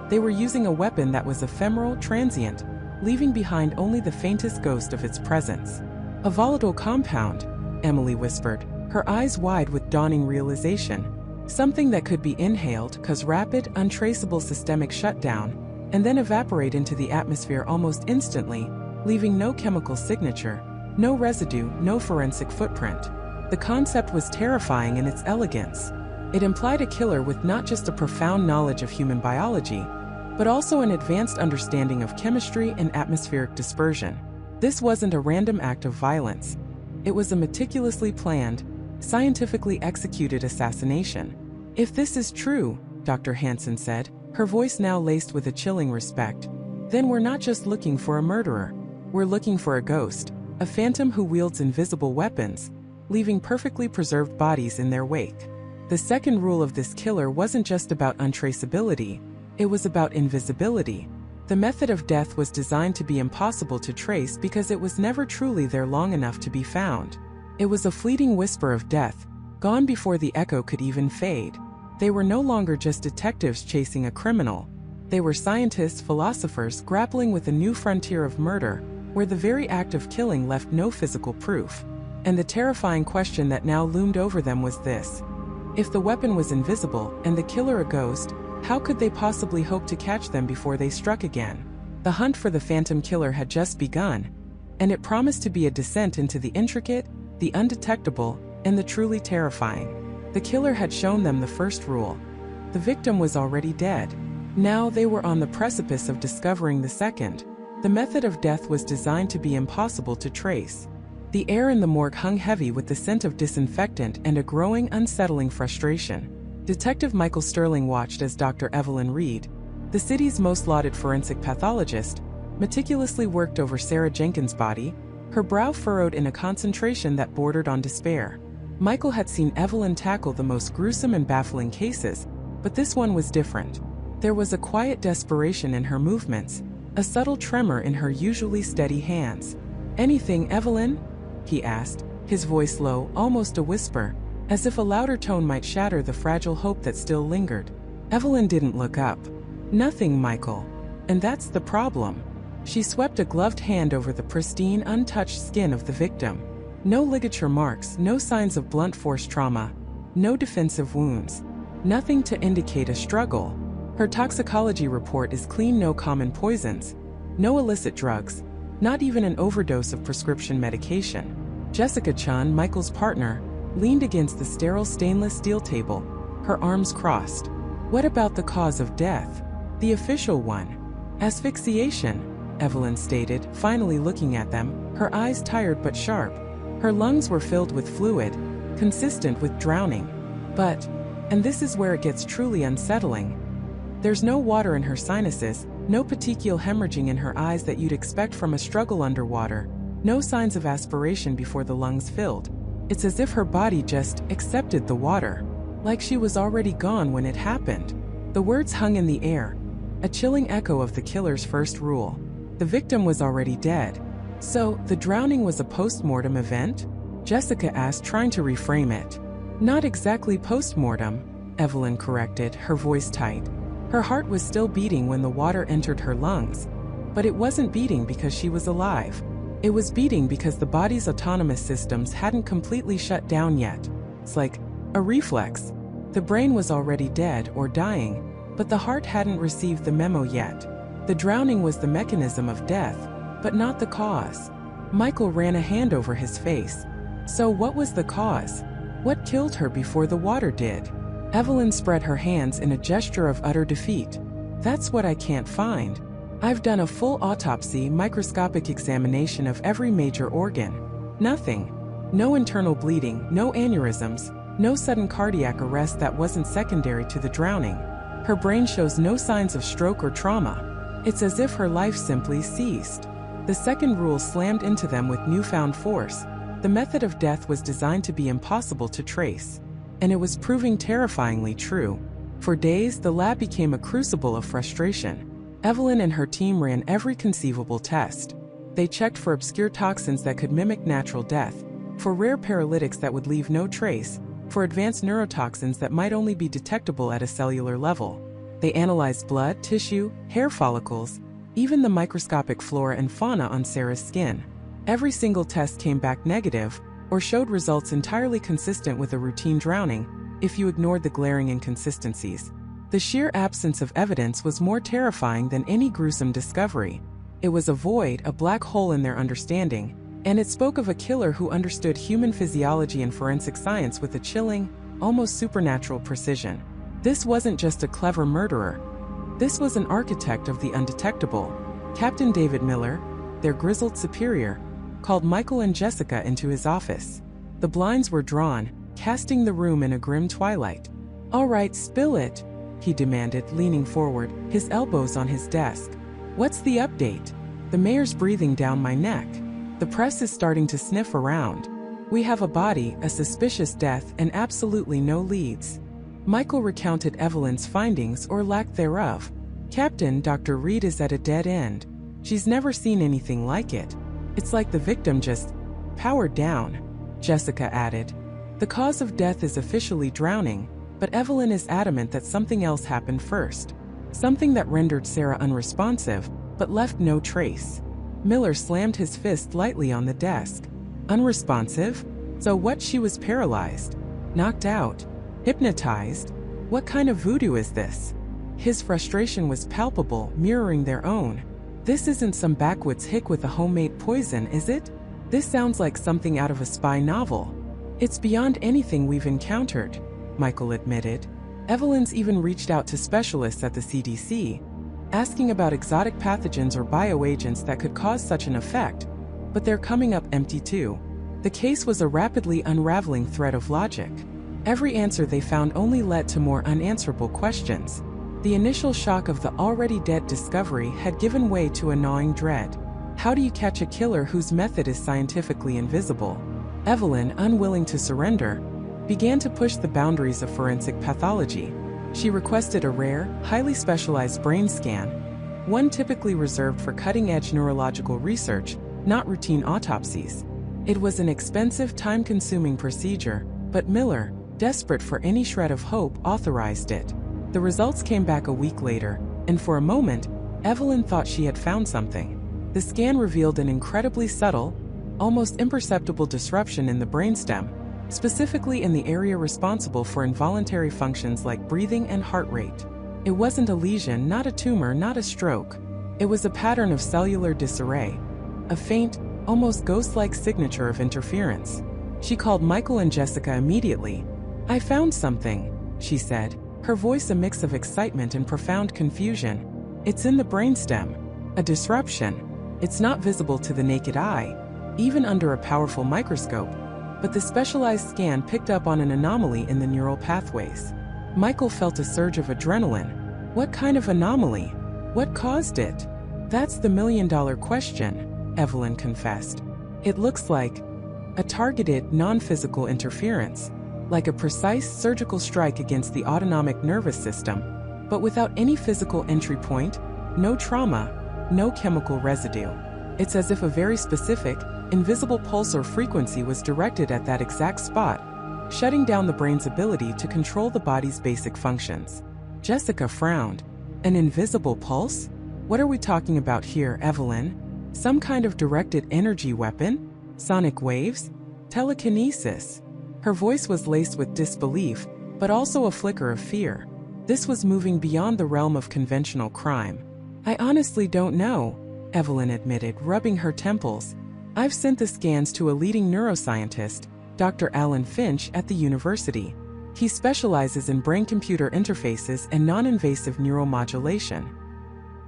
They were using a weapon that was ephemeral, transient, leaving behind only the faintest ghost of its presence. "A volatile compound," Emily whispered, her eyes wide with dawning realization. "Something that could be inhaled, cause rapid, untraceable systemic shutdown, and then evaporate into the atmosphere almost instantly, leaving no chemical signature, no residue, no forensic footprint." The concept was terrifying in its elegance. It implied a killer with not just a profound knowledge of human biology, but also an advanced understanding of chemistry and atmospheric dispersion. This wasn't a random act of violence. It was a meticulously planned, scientifically executed assassination. "If this is true," Dr. Hansen said, her voice now laced with a chilling respect, "then we're not just looking for a murderer. We're looking for a ghost, a phantom who wields invisible weapons, leaving perfectly preserved bodies in their wake." The second rule of this killer wasn't just about untraceability, it was about invisibility. The method of death was designed to be impossible to trace because it was never truly there long enough to be found. It was a fleeting whisper of death, gone before the echo could even fade. They were no longer just detectives chasing a criminal. They were scientists, philosophers grappling with a new frontier of murder, where the very act of killing left no physical proof. And the terrifying question that now loomed over them was this: if the weapon was invisible and the killer a ghost, how could they possibly hope to catch them before they struck again? The hunt for the phantom killer had just begun, and it promised to be a descent into the intricate, the undetectable, and the truly terrifying. The killer had shown them the first rule. The victim was already dead. Now they were on the precipice of discovering the second. The method of death was designed to be impossible to trace. The air in the morgue hung heavy with the scent of disinfectant and a growing, unsettling frustration. Detective Michael Sterling watched as Dr. Evelyn Reed, the city's most lauded forensic pathologist, meticulously worked over Sarah Jenkins' body, her brow furrowed in a concentration that bordered on despair. Michael had seen Evelyn tackle the most gruesome and baffling cases, but this one was different. There was a quiet desperation in her movements, a subtle tremor in her usually steady hands. "Anything, Evelyn?" he asked, his voice low, almost a whisper, as if a louder tone might shatter the fragile hope that still lingered. Evelyn didn't look up. "Nothing, Michael. And that's the problem." She swept a gloved hand over the pristine, untouched skin of the victim. No ligature marks, no signs of blunt force trauma, no defensive wounds. Nothing to indicate a struggle. Her toxicology report is clean: no common poisons, no illicit drugs, not even an overdose of prescription medication. Jessica Chun, Michael's partner, leaned against the sterile stainless steel table, her arms crossed. "What about the cause of death? The official one?" "Asphyxiation," Evelyn stated, finally looking at them, her eyes tired but sharp. Her lungs were filled with fluid, consistent with drowning. But, and this is where it gets truly unsettling, there's no water in her sinuses, no petechial hemorrhaging in her eyes that you'd expect from a struggle underwater, no signs of aspiration before the lungs filled. It's as if her body just accepted the water, like she was already gone when it happened. The words hung in the air, a chilling echo of the killer's first rule. The victim was already dead. "So, the drowning was a post-mortem event?" Jessica asked, trying to reframe it. "Not exactly post-mortem," Evelyn corrected, her voice tight. Her heart was still beating when the water entered her lungs, but it wasn't beating because she was alive. It was beating because the body's autonomous systems hadn't completely shut down yet. It's like a reflex. The brain was already dead or dying, but the heart hadn't received the memo yet. The drowning was the mechanism of death, but not the cause. Michael ran a hand over his face. "So what was the cause? What killed her before the water did?" Evelyn spread her hands in a gesture of utter defeat. "That's what I can't find. I've done a full autopsy, microscopic examination of every major organ. Nothing. No internal bleeding, no aneurysms, no sudden cardiac arrest that wasn't secondary to the drowning. Her brain shows no signs of stroke or trauma. It's as if her life simply ceased." The second rule slammed into them with newfound force. The method of death was designed to be impossible to trace. And it was proving terrifyingly true. For days, the lab became a crucible of frustration. Evelyn and her team ran every conceivable test. They checked for obscure toxins that could mimic natural death, for rare paralytics that would leave no trace, for advanced neurotoxins that might only be detectable at a cellular level. They analyzed blood, tissue, hair follicles, even the microscopic flora and fauna on Sarah's skin. Every single test came back negative, or showed results entirely consistent with a routine drowning, if you ignored the glaring inconsistencies. The sheer absence of evidence was more terrifying than any gruesome discovery. It was a void, a black hole in their understanding, and it spoke of a killer who understood human physiology and forensic science with a chilling, almost supernatural precision. This wasn't just a clever murderer. This was an architect of the undetectable. Captain David Miller, their grizzled superior, called Michael and Jessica into his office. The blinds were drawn, casting the room in a grim twilight. "All right, spill it," he demanded, leaning forward, his elbows on his desk. "What's the update? The mayor's breathing down my neck. The press is starting to sniff around. We have a body, a suspicious death, and absolutely no leads." Michael recounted Evelyn's findings or lack thereof. "Captain, Dr. Reed is at a dead end. She's never seen anything like it. It's like the victim just powered down," Jessica added. "The cause of death is officially drowning, but Evelyn is adamant that something else happened first. Something that rendered Sarah unresponsive, but left no trace." Miller slammed his fist lightly on the desk. "Unresponsive? So what, she was paralyzed? Knocked out? Hypnotized? What kind of voodoo is this?" His frustration was palpable, mirroring their own. "This isn't some backwoods hick with a homemade poison, is it? This sounds like something out of a spy novel." "It's beyond anything we've encountered," Michael admitted. "Evelyn's even reached out to specialists at the CDC, asking about exotic pathogens or bioagents that could cause such an effect, but they're coming up empty too." The case was a rapidly unraveling thread of logic. Every answer they found only led to more unanswerable questions. The initial shock of the already dead discovery had given way to a gnawing dread. How do you catch a killer whose method is scientifically invisible? Evelyn, unwilling to surrender, began to push the boundaries of forensic pathology. She requested a rare, highly specialized brain scan, one typically reserved for cutting-edge neurological research, not routine autopsies. It was an expensive, time-consuming procedure, but Miller, desperate for any shred of hope, authorized it. The results came back a week later, and for a moment, Evelyn thought she had found something. The scan revealed an incredibly subtle, almost imperceptible disruption in the brainstem, specifically in the area responsible for involuntary functions like breathing and heart rate. It wasn't a lesion, not a tumor, not a stroke. It was a pattern of cellular disarray, a faint, almost ghost-like signature of interference. She called Michael and Jessica immediately. "I found something," she said, her voice a mix of excitement and profound confusion. "It's in the brainstem. A disruption. It's not visible to the naked eye, even under a powerful microscope, but the specialized scan picked up on an anomaly in the neural pathways." Michael felt a surge of adrenaline. What kind of anomaly? What caused it? "That's the million-dollar question," Evelyn confessed. "It looks like a targeted, non-physical interference, like a precise surgical strike against the autonomic nervous system, but without any physical entry point, no trauma, no chemical residue. It's as if a very specific, invisible pulse or frequency was directed at that exact spot, shutting down the brain's ability to control the body's basic functions." Jessica frowned. "An invisible pulse? What are we talking about here, Evelyn? Some kind of directed energy weapon? Sonic waves? Telekinesis?" Her voice was laced with disbelief, but also a flicker of fear. This was moving beyond the realm of conventional crime. "I honestly don't know," Evelyn admitted, rubbing her temples. "I've sent the scans to a leading neuroscientist, Dr. Alan Finch at the university. He specializes in brain-computer interfaces and non-invasive neuromodulation.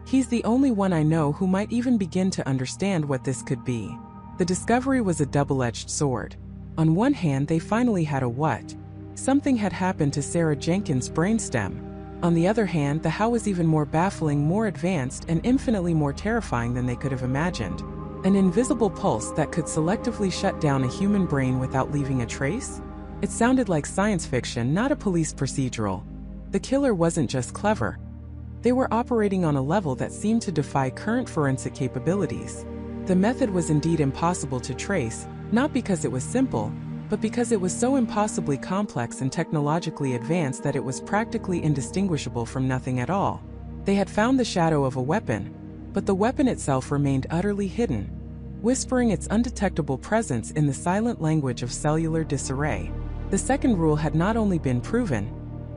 He's the only one I know who might even begin to understand what this could be." The discovery was a double-edged sword. On one hand, they finally had a what. Something had happened to Sarah Jenkins' brainstem. On the other hand, the how was even more baffling, more advanced, and infinitely more terrifying than they could have imagined. An invisible pulse that could selectively shut down a human brain without leaving a trace? It sounded like science fiction, not a police procedural. The killer wasn't just clever. They were operating on a level that seemed to defy current forensic capabilities. The method was indeed impossible to trace, not because it was simple, but because it was so impossibly complex and technologically advanced that it was practically indistinguishable from nothing at all. They had found the shadow of a weapon, but the weapon itself remained utterly hidden, whispering its undetectable presence in the silent language of cellular disarray. The second rule had not only been proven,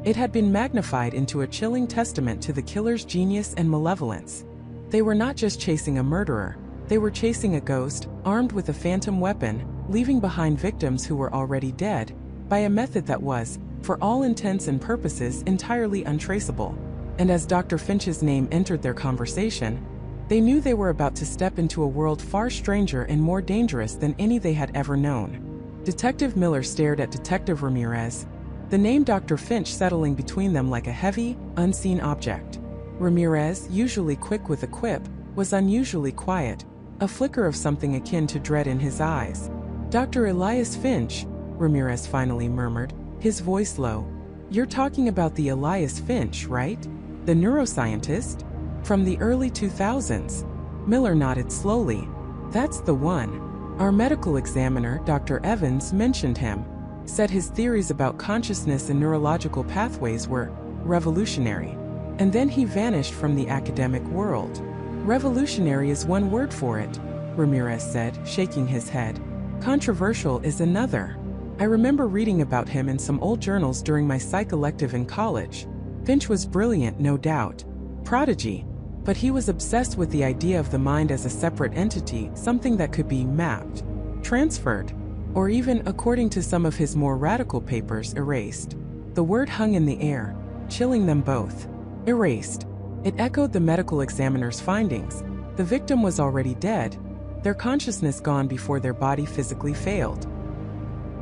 it had been magnified into a chilling testament to the killer's genius and malevolence. They were not just chasing a murderer, they were chasing a ghost, armed with a phantom weapon, leaving behind victims who were already dead, by a method that was, for all intents and purposes, entirely untraceable. And as Dr. Finch's name entered their conversation, they knew they were about to step into a world far stranger and more dangerous than any they had ever known. Detective Miller stared at Detective Ramirez, the name Dr. Finch settling between them like a heavy, unseen object. Ramirez, usually quick with a quip, was unusually quiet, a flicker of something akin to dread in his eyes. "Dr. Elias Finch," Ramirez finally murmured, his voice low. "You're talking about the Elias Finch, right? The neuroscientist? From the early 2000s. Miller nodded slowly. "That's the one. Our medical examiner, Dr. Evans, mentioned him. Said his theories about consciousness and neurological pathways were revolutionary. And then he vanished from the academic world." "Revolutionary is one word for it," Ramirez said, shaking his head. "Controversial is another. I remember reading about him in some old journals during my psych elective in college. Finch was brilliant, no doubt. Prodigy. But he was obsessed with the idea of the mind as a separate entity, something that could be mapped, transferred, or even, according to some of his more radical papers, erased." The word hung in the air, chilling them both. Erased. It echoed the medical examiner's findings. The victim was already dead, their consciousness gone before their body physically failed.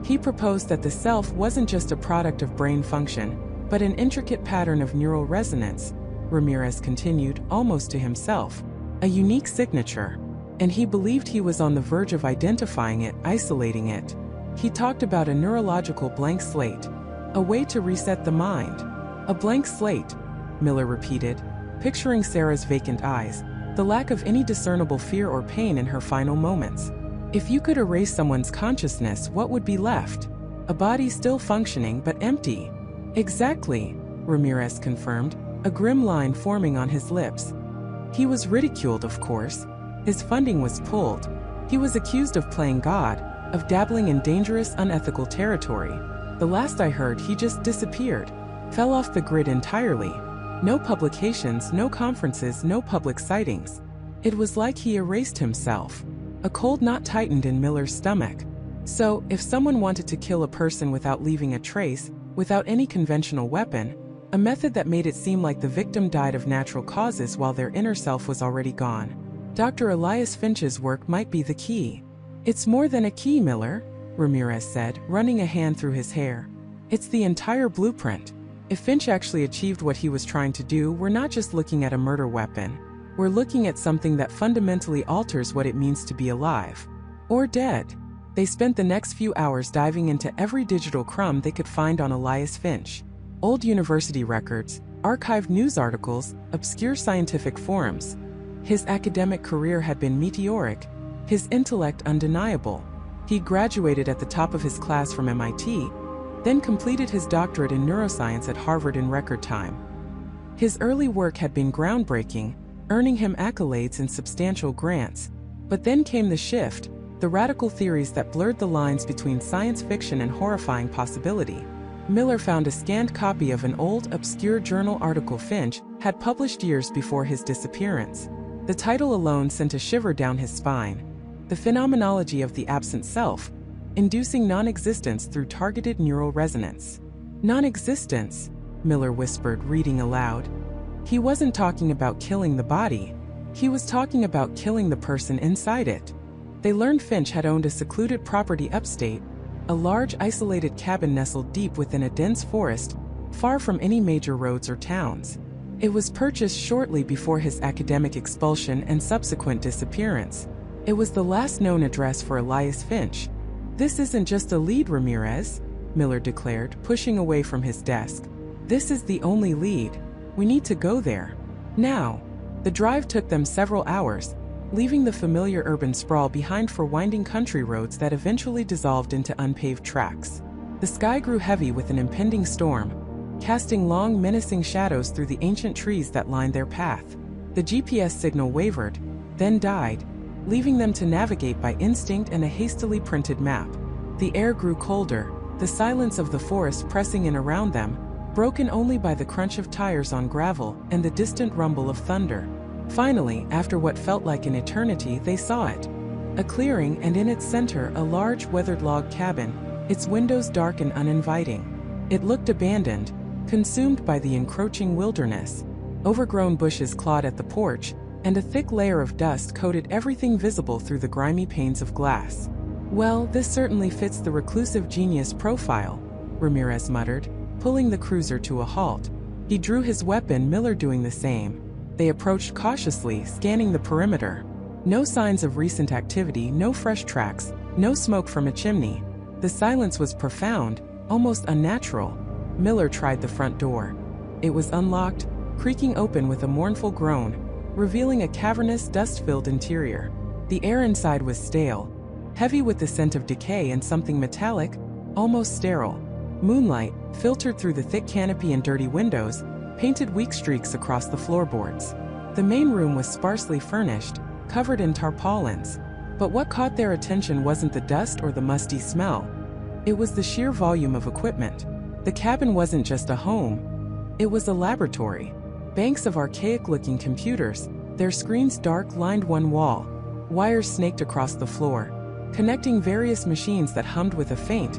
He proposed that the self wasn't just a product of brain function, but an intricate pattern of neural resonance, Ramirez continued, almost to himself. A unique signature. And he believed he was on the verge of identifying it, isolating it. He talked about a neurological blank slate. A way to reset the mind. "A blank slate," Miller repeated, picturing Sarah's vacant eyes, the lack of any discernible fear or pain in her final moments. If you could erase someone's consciousness, what would be left? A body still functioning but empty. "Exactly," Ramirez confirmed, a grim line forming on his lips. He was ridiculed, of course. His funding was pulled. He was accused of playing God, of dabbling in dangerous, unethical territory. The last I heard, he just disappeared. Fell off the grid entirely. No publications, no conferences, no public sightings. It was like he erased himself. A cold knot tightened in Miller's stomach. So, if someone wanted to kill a person without leaving a trace, without any conventional weapon, a method that made it seem like the victim died of natural causes while their inner self was already gone, Dr. Elias Finch's work might be the key. "It's more than a key, Miller," Ramirez said, running a hand through his hair. "It's the entire blueprint. If Finch actually achieved what he was trying to do, we're not just looking at a murder weapon. We're looking at something that fundamentally alters what it means to be alive. Or dead." They spent the next few hours diving into every digital crumb they could find on Elias Finch. Old university records, archived news articles, obscure scientific forums. His academic career had been meteoric, his intellect undeniable. He graduated at the top of his class from MIT, then completed his doctorate in neuroscience at Harvard in record time. His early work had been groundbreaking, earning him accolades and substantial grants. But then came the shift, the radical theories that blurred the lines between science fiction and horrifying possibility. Miller found a scanned copy of an old, obscure journal article Finch had published years before his disappearance. The title alone sent a shiver down his spine. The phenomenology of the absent self, inducing non-existence through targeted neural resonance. Non-existence, Miller whispered, reading aloud. He wasn't talking about killing the body. He was talking about killing the person inside it. They learned Finch had owned a secluded property upstate, a large isolated cabin nestled deep within a dense forest, far from any major roads or towns. It was purchased shortly before his academic expulsion and subsequent disappearance. It was the last known address for Elias Finch. "This isn't just a lead, Ramirez," Miller declared, pushing away from his desk. "This is the only lead. We need to go there. Now." The drive took them several hours, leaving the familiar urban sprawl behind for winding country roads that eventually dissolved into unpaved tracks. The sky grew heavy with an impending storm, casting long, menacing shadows through the ancient trees that lined their path. The GPS signal wavered, then died, leaving them to navigate by instinct and a hastily printed map. The air grew colder, the silence of the forest pressing in around them, broken only by the crunch of tires on gravel and the distant rumble of thunder. Finally, after what felt like an eternity, they saw it. A clearing, and in its center a large weathered log cabin, its windows dark and uninviting. It looked abandoned, consumed by the encroaching wilderness. Overgrown bushes clawed at the porch, and a thick layer of dust coated everything visible through the grimy panes of glass. "Well, this certainly fits the reclusive genius profile," Ramirez muttered, pulling the cruiser to a halt. He drew his weapon, Miller doing the same. They approached cautiously, scanning the perimeter. No signs of recent activity, no fresh tracks, no smoke from a chimney. The silence was profound, almost unnatural. Miller tried the front door. It was unlocked, creaking open with a mournful groan, revealing a cavernous, dust-filled interior. The air inside was stale, heavy with the scent of decay and something metallic, almost sterile. Moonlight, filtered through the thick canopy and dirty windows, painted weak streaks across the floorboards. The main room was sparsely furnished, covered in tarpaulins. But what caught their attention wasn't the dust or the musty smell. It was the sheer volume of equipment. The cabin wasn't just a home. It was a laboratory. Banks of archaic-looking computers, their screens dark, lined one wall. Wires snaked across the floor, connecting various machines that hummed with a faint,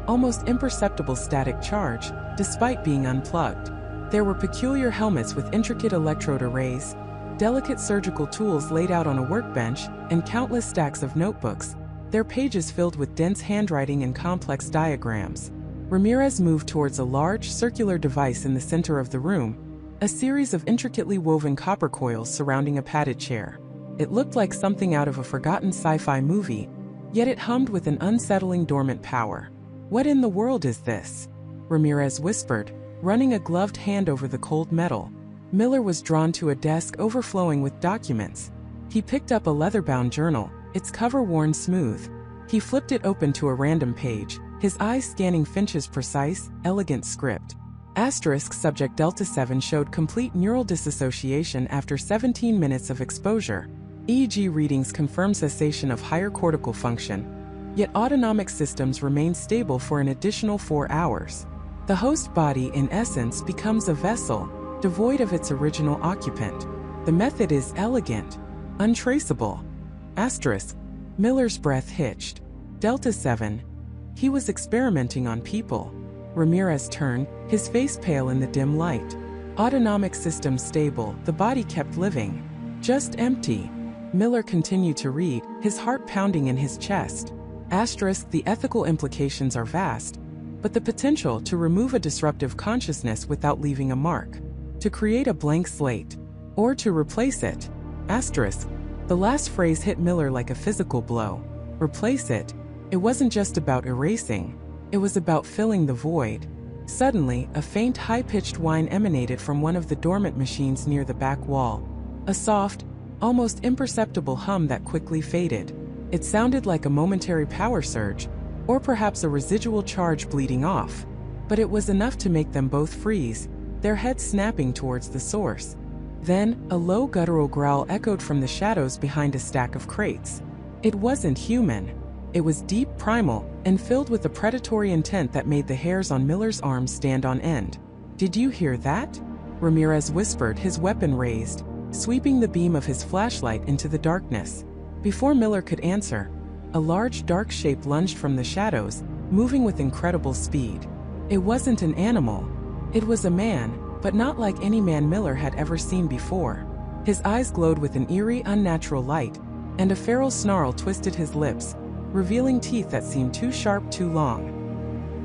almost imperceptible static charge, despite being unplugged. There were peculiar helmets with intricate electrode arrays, delicate surgical tools laid out on a workbench, and countless stacks of notebooks, their pages filled with dense handwriting and complex diagrams. Ramirez moved towards a large, circular device in the center of the room, a series of intricately woven copper coils surrounding a padded chair. It looked like something out of a forgotten sci-fi movie, yet it hummed with an unsettling dormant power. "What in the world is this?" Ramirez whispered, running a gloved hand over the cold metal. Miller was drawn to a desk overflowing with documents. He picked up a leather-bound journal, its cover worn smooth. He flipped it open to a random page, his eyes scanning Finch's precise, elegant script. Asterisk subject Delta 7 showed complete neural dissociation after 17 minutes of exposure. EEG readings confirmed cessation of higher cortical function. Yet autonomic systems remain stable for an additional 4 hours. The host body, in essence, becomes a vessel, devoid of its original occupant. The method is elegant, untraceable. Asterisk. Miller's breath hitched. Delta 7. He was experimenting on people. Ramirez turned, his face pale in the dim light. Autonomic system stable, the body kept living. Just empty. Miller continued to read, his heart pounding in his chest. Asterisk. The ethical implications are vast, but the potential to remove a disruptive consciousness without leaving a mark, to create a blank slate, or to replace it. Asterisk. The last phrase hit Miller like a physical blow. Replace it. It wasn't just about erasing. It was about filling the void. Suddenly, a faint, high-pitched whine emanated from one of the dormant machines near the back wall. A soft, almost imperceptible hum that quickly faded. It sounded like a momentary power surge, or perhaps a residual charge bleeding off. But it was enough to make them both freeze, their heads snapping towards the source. Then, a low guttural growl echoed from the shadows behind a stack of crates. It wasn't human. It was deep, primal, and filled with a predatory intent that made the hairs on Miller's arms stand on end. "Did you hear that?" Ramirez whispered, his weapon raised, sweeping the beam of his flashlight into the darkness. Before Miller could answer, a large dark shape lunged from the shadows, moving with incredible speed. It wasn't an animal. It was a man, but not like any man Miller had ever seen before. His eyes glowed with an eerie, unnatural light, and a feral snarl twisted his lips, revealing teeth that seemed too sharp, too long.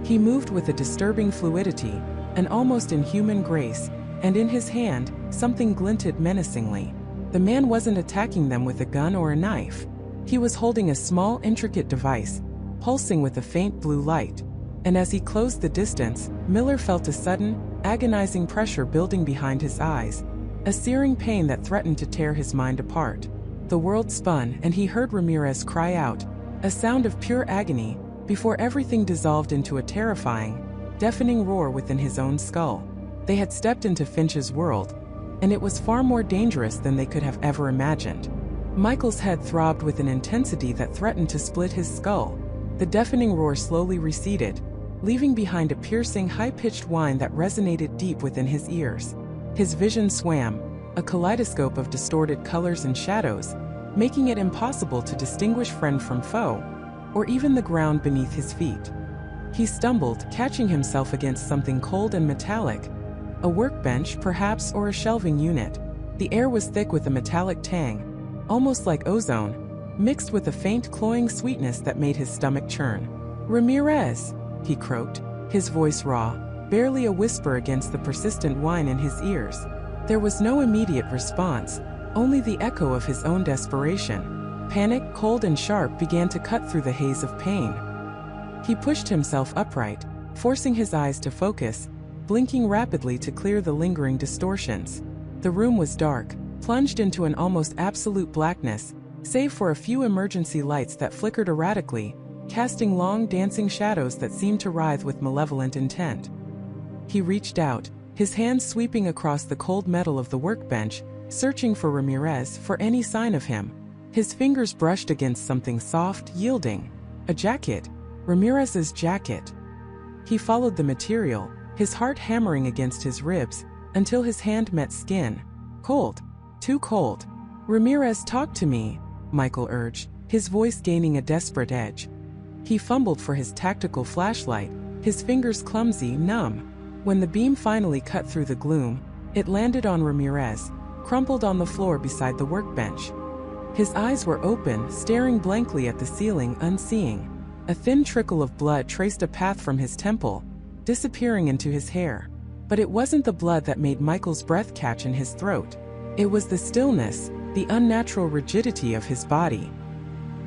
He moved with a disturbing fluidity, an almost inhuman grace, and in his hand, something glinted menacingly. The man wasn't attacking them with a gun or a knife. He was holding a small, intricate device, pulsing with a faint blue light. And as he closed the distance, Miller felt a sudden, agonizing pressure building behind his eyes, a searing pain that threatened to tear his mind apart. The world spun, and he heard Ramirez cry out, a sound of pure agony, before everything dissolved into a terrifying, deafening roar within his own skull. They had stepped into Finch's world, and it was far more dangerous than they could have ever imagined. Michael's head throbbed with an intensity that threatened to split his skull. The deafening roar slowly receded, leaving behind a piercing, high-pitched whine that resonated deep within his ears. His vision swam, a kaleidoscope of distorted colors and shadows, making it impossible to distinguish friend from foe, or even the ground beneath his feet. He stumbled, catching himself against something cold and metallic, a workbench perhaps, or a shelving unit. The air was thick with a metallic tang, almost like ozone, mixed with a faint cloying sweetness that made his stomach churn. "Ramirez!" he croaked, his voice raw, barely a whisper against the persistent whine in his ears. There was no immediate response, only the echo of his own desperation. Panic, cold and sharp, began to cut through the haze of pain. He pushed himself upright, forcing his eyes to focus, blinking rapidly to clear the lingering distortions. The room was dark, plunged into an almost absolute blackness, save for a few emergency lights that flickered erratically, casting long dancing shadows that seemed to writhe with malevolent intent. He reached out, his hands sweeping across the cold metal of the workbench, searching for Ramirez, for any sign of him. His fingers brushed against something soft, yielding. A jacket. Ramirez's jacket. He followed the material, his heart hammering against his ribs, until his hand met skin. Cold. Too cold. "Ramirez, talk to me," Michael urged, his voice gaining a desperate edge. He fumbled for his tactical flashlight, his fingers clumsy, numb. When the beam finally cut through the gloom, it landed on Ramirez, crumpled on the floor beside the workbench. His eyes were open, staring blankly at the ceiling, unseeing. A thin trickle of blood traced a path from his temple, disappearing into his hair. But it wasn't the blood that made Michael's breath catch in his throat. It was the stillness, the unnatural rigidity of his body.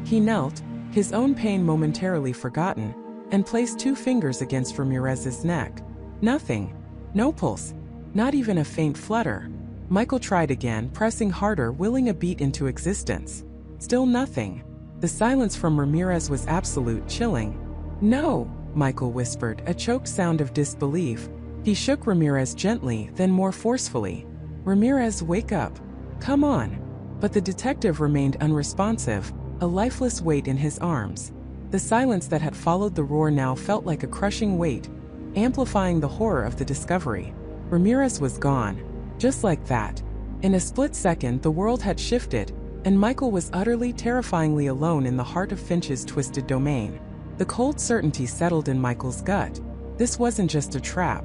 He knelt, his own pain momentarily forgotten, and placed 2 fingers against Ramirez's neck. Nothing. No pulse. Not even a faint flutter. Michael tried again, pressing harder, willing a beat into existence. Still nothing. The silence from Ramirez was absolute, chilling. "No," Michael whispered, a choked sound of disbelief. He shook Ramirez gently, then more forcefully. "Ramirez, wake up. Come on." But the detective remained unresponsive, a lifeless weight in his arms. The silence that had followed the roar now felt like a crushing weight, amplifying the horror of the discovery. Ramirez was gone. Just like that. In a split second, the world had shifted, and Michael was utterly, terrifyingly alone in the heart of Finch's twisted domain. The cold certainty settled in Michael's gut. This wasn't just a trap.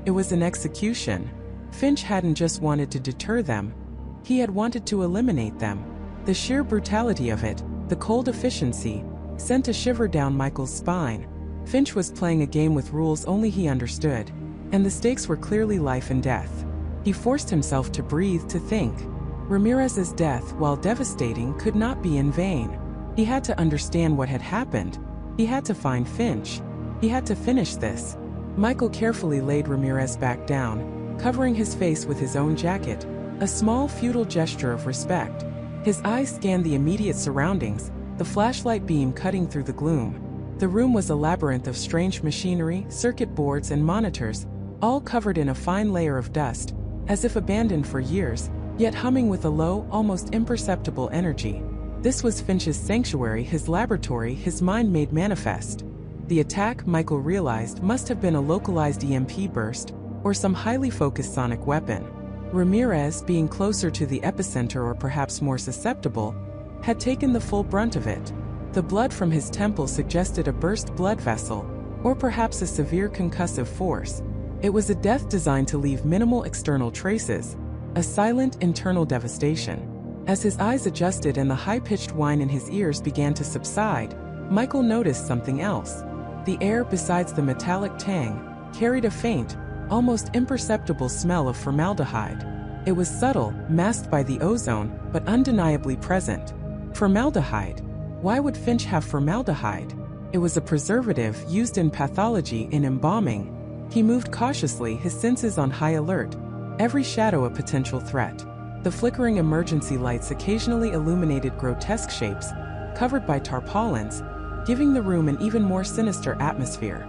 It was an execution. Finch hadn't just wanted to deter them. He had wanted to eliminate them. The sheer brutality of it, the cold efficiency, sent a shiver down Michael's spine. Finch was playing a game with rules only he understood, and the stakes were clearly life and death. He forced himself to breathe, to think. Ramirez's death, while devastating, could not be in vain. He had to understand what had happened. He had to find Finch. He had to finish this. Michael carefully laid Ramirez back down, covering his face with his own jacket, a small, futile gesture of respect. His eyes scanned the immediate surroundings, the flashlight beam cutting through the gloom. The room was a labyrinth of strange machinery, circuit boards, and monitors, all covered in a fine layer of dust, as if abandoned for years, yet humming with a low, almost imperceptible energy. This was Finch's sanctuary, his laboratory, his mind made manifest. The attack, Michael realized, must have been a localized EMP burst, or some highly focused sonic weapon. Ramirez, being closer to the epicenter or perhaps more susceptible, had taken the full brunt of it. The blood from his temple suggested a burst blood vessel, or perhaps a severe concussive force. It was a death designed to leave minimal external traces, a silent internal devastation. As his eyes adjusted and the high-pitched whine in his ears began to subside, Michael noticed something else. The air, besides the metallic tang, carried a faint, almost imperceptible smell of formaldehyde. It was subtle, masked by the ozone, but undeniably present. Formaldehyde. Why would Finch have formaldehyde? It was a preservative used in pathology, in embalming. He moved cautiously, his senses on high alert, every shadow a potential threat. The flickering emergency lights occasionally illuminated grotesque shapes, covered by tarpaulins, giving the room an even more sinister atmosphere.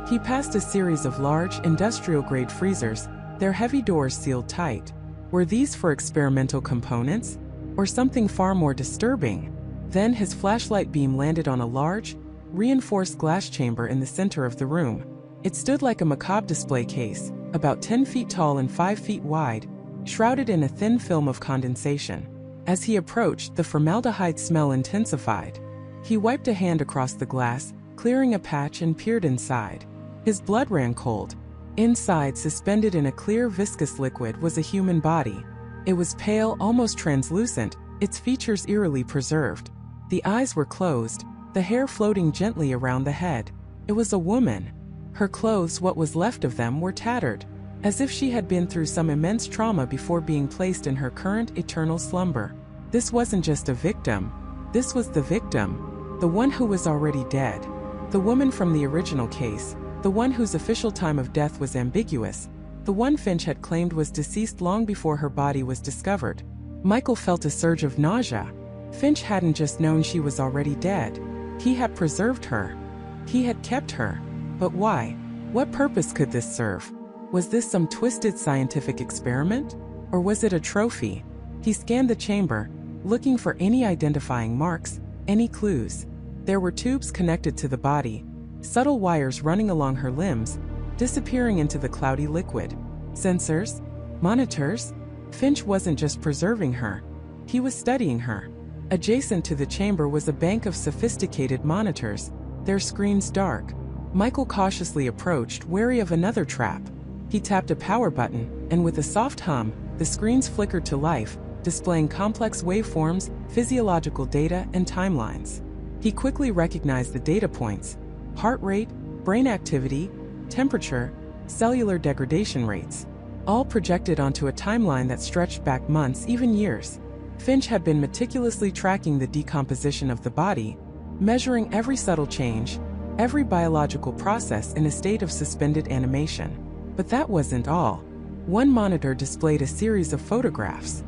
He passed a series of large, industrial-grade freezers, their heavy doors sealed tight. Were these for experimental components? Or something far more disturbing? Then his flashlight beam landed on a large, reinforced glass chamber in the center of the room. It stood like a macabre display case, about 10 feet tall and 5 feet wide, shrouded in a thin film of condensation. As he approached, the formaldehyde smell intensified. He wiped a hand across the glass, clearing a patch, and peered inside. His blood ran cold. Inside, suspended in a clear, viscous liquid, was a human body. It was pale, almost translucent, its features eerily preserved. The eyes were closed, the hair floating gently around the head. It was a woman. Her clothes, what was left of them, were tattered, as if she had been through some immense trauma before being placed in her current eternal slumber. This wasn't just a victim. This was the victim, the one who was already dead. The woman from the original case, the one whose official time of death was ambiguous, the one Finch had claimed was deceased long before her body was discovered. Michael felt a surge of nausea. Finch hadn't just known she was already dead. He had preserved her. He had kept her. But why? What purpose could this serve? Was this some twisted scientific experiment? Or was it a trophy? He scanned the chamber, looking for any identifying marks, any clues. There were tubes connected to the body, subtle wires running along her limbs, disappearing into the cloudy liquid. Sensors? Monitors? Finch wasn't just preserving her. He was studying her. Adjacent to the chamber was a bank of sophisticated monitors, their screens dark. Michael cautiously approached, wary of another trap. He tapped a power button, and with a soft hum, the screens flickered to life, displaying complex waveforms, physiological data, and timelines. He quickly recognized the data points: heart rate, brain activity, temperature, cellular degradation rates, all projected onto a timeline that stretched back months, even years. Finch had been meticulously tracking the decomposition of the body, measuring every subtle change, every biological process in a state of suspended animation. But that wasn't all. One monitor displayed a series of photographs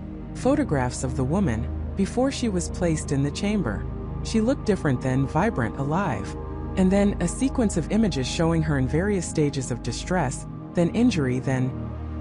of the woman before she was placed in the chamber. She looked different then, vibrant, alive. And then a sequence of images showing her in various stages of distress, then injury, then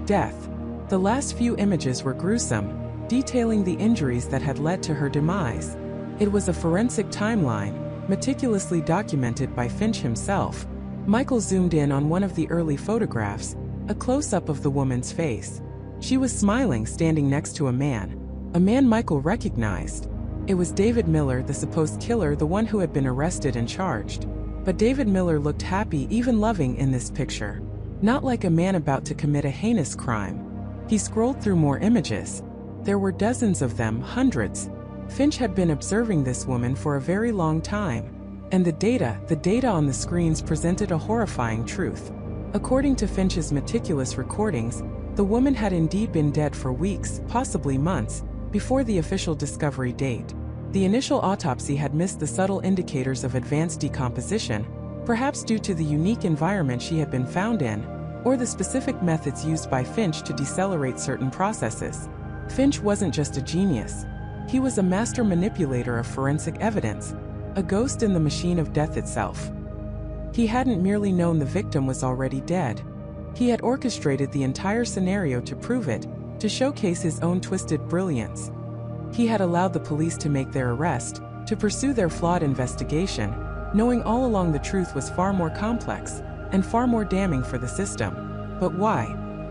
death. The last few images were gruesome, detailing the injuries that had led to her demise. It was a forensic timeline, meticulously documented by Finch himself. Michael zoomed in on one of the early photographs, a close-up of the woman's face. She was smiling, standing next to a man Michael recognized. It was David Miller, the supposed killer, the one who had been arrested and charged. But David Miller looked happy, even loving, in this picture. Not like a man about to commit a heinous crime. He scrolled through more images. There were dozens of them, hundreds. Finch had been observing this woman for a very long time. And the data on the screens presented a horrifying truth. According to Finch's meticulous recordings, the woman had indeed been dead for weeks, possibly months, before the official discovery date. The initial autopsy had missed the subtle indicators of advanced decomposition, perhaps due to the unique environment she had been found in, or the specific methods used by Finch to decelerate certain processes. Finch wasn't just a genius. He was a master manipulator of forensic evidence, a ghost in the machine of death itself. He hadn't merely known the victim was already dead. He had orchestrated the entire scenario to prove it, to showcase his own twisted brilliance. He had allowed the police to make their arrest, to pursue their flawed investigation, knowing all along the truth was far more complex, and far more damning for the system. But why?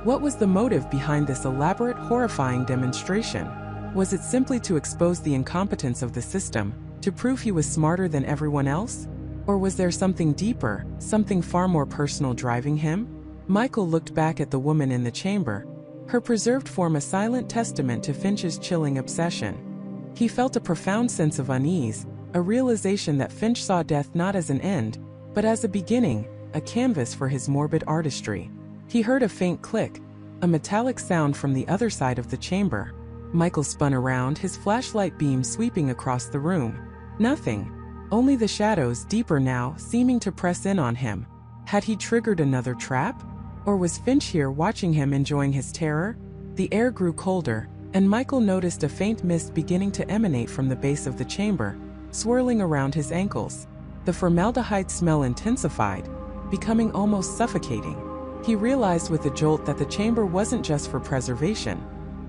What was the motive behind this elaborate, horrifying demonstration? Was it simply to expose the incompetence of the system, to prove he was smarter than everyone else? Or was there something deeper, something far more personal driving him? Michael looked back at the woman in the chamber, her preserved form a silent testament to Finch's chilling obsession. He felt a profound sense of unease, a realization that Finch saw death not as an end, but as a beginning, a canvas for his morbid artistry. He heard a faint click, a metallic sound from the other side of the chamber. Michael spun around, his flashlight beam sweeping across the room. Nothing. Only the shadows, deeper now, seeming to press in on him. Had he triggered another trap? Or was Finch here, watching him, enjoying his terror? The air grew colder, and Michael noticed a faint mist beginning to emanate from the base of the chamber, swirling around his ankles. The formaldehyde smell intensified, becoming almost suffocating. He realized with a jolt that the chamber wasn't just for preservation.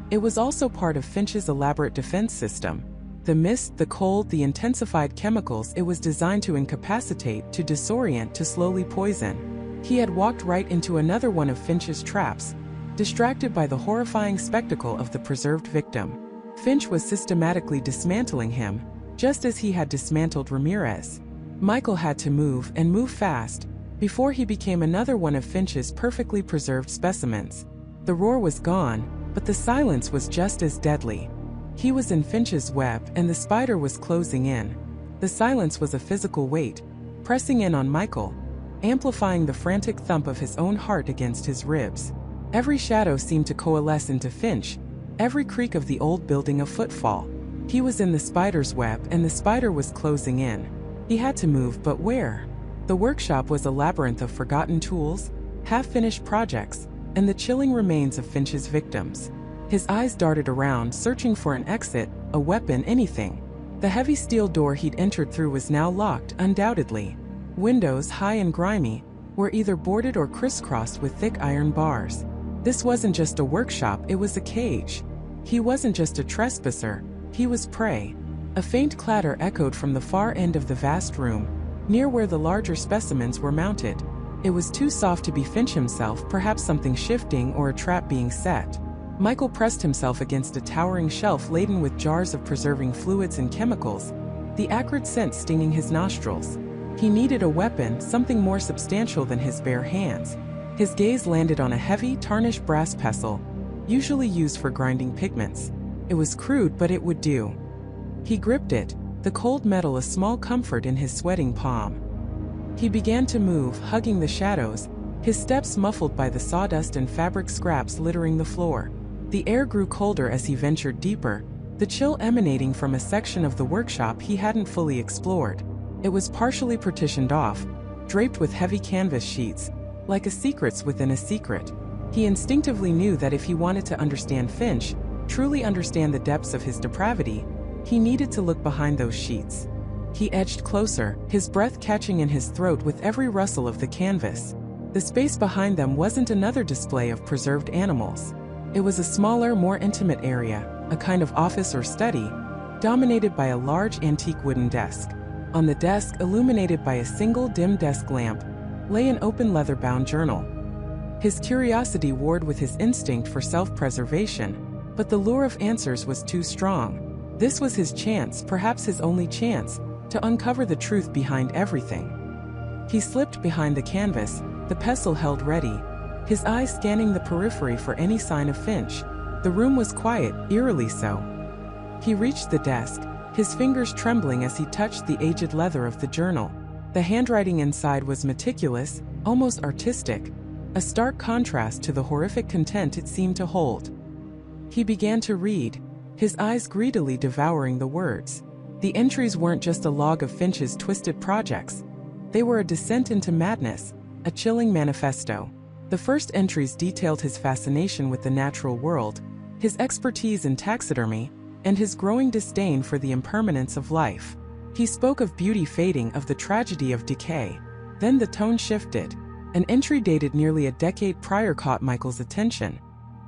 It was also part of Finch's elaborate defense system. The mist, the cold, the intensified chemicals, it was designed to incapacitate, to disorient, to slowly poison. He had walked right into another one of Finch's traps, distracted by the horrifying spectacle of the preserved victim. Finch was systematically dismantling him, just as he had dismantled Ramirez. Michael had to move, and move fast, before he became another one of Finch's perfectly preserved specimens. The roar was gone, but the silence was just as deadly. He was in Finch's web, and the spider was closing in. The silence was a physical weight, pressing in on Michael, amplifying the frantic thump of his own heart against his ribs. Every shadow seemed to coalesce into Finch, every creak of the old building a footfall. He was in the spider's web, and the spider was closing in. He had to move, but where? The workshop was a labyrinth of forgotten tools, half-finished projects, and the chilling remains of Finch's victims. His eyes darted around, searching for an exit, a weapon, anything. The heavy steel door he'd entered through was now locked, undoubtedly. Windows, high and grimy, were either boarded or crisscrossed with thick iron bars. This wasn't just a workshop, it was a cage. He wasn't just a trespasser, he was prey. A faint clatter echoed from the far end of the vast room, near where the larger specimens were mounted. It was too soft to be Finch himself, perhaps something shifting or a trap being set. Michael pressed himself against a towering shelf laden with jars of preserving fluids and chemicals, the acrid scent stinging his nostrils. He needed a weapon, something more substantial than his bare hands. His gaze landed on a heavy, tarnished brass pestle, usually used for grinding pigments. It was crude, but it would do. He gripped it, the cold metal a small comfort in his sweating palm. He began to move, hugging the shadows, his steps muffled by the sawdust and fabric scraps littering the floor. The air grew colder as he ventured deeper, the chill emanating from a section of the workshop he hadn't fully explored. It was partially partitioned off, draped with heavy canvas sheets, like a secrets within a secret. He instinctively knew that if he wanted to understand Finch, truly understand the depths of his depravity, he needed to look behind those sheets. He edged closer, his breath catching in his throat with every rustle of the canvas. The space behind them wasn't another display of preserved animals. It was a smaller, more intimate area, a kind of office or study, dominated by a large antique wooden desk. On the desk, illuminated by a single dim desk lamp, lay an open leather-bound journal. His curiosity warred with his instinct for self-preservation, but the lure of answers was too strong. This was his chance, perhaps his only chance, to uncover the truth behind everything. He slipped behind the canvas, the pestle held ready, his eyes scanning the periphery for any sign of Finch. The room was quiet, eerily so. He reached the desk, his fingers trembling as he touched the aged leather of the journal. The handwriting inside was meticulous, almost artistic, a stark contrast to the horrific content it seemed to hold. He began to read, his eyes greedily devouring the words. The entries weren't just a log of Finch's twisted projects. They were a descent into madness, a chilling manifesto. The first entries detailed his fascination with the natural world, his expertise in taxidermy, and his growing disdain for the impermanence of life. He spoke of beauty fading, of the tragedy of decay. Then the tone shifted. An entry dated nearly a decade prior caught Michael's attention.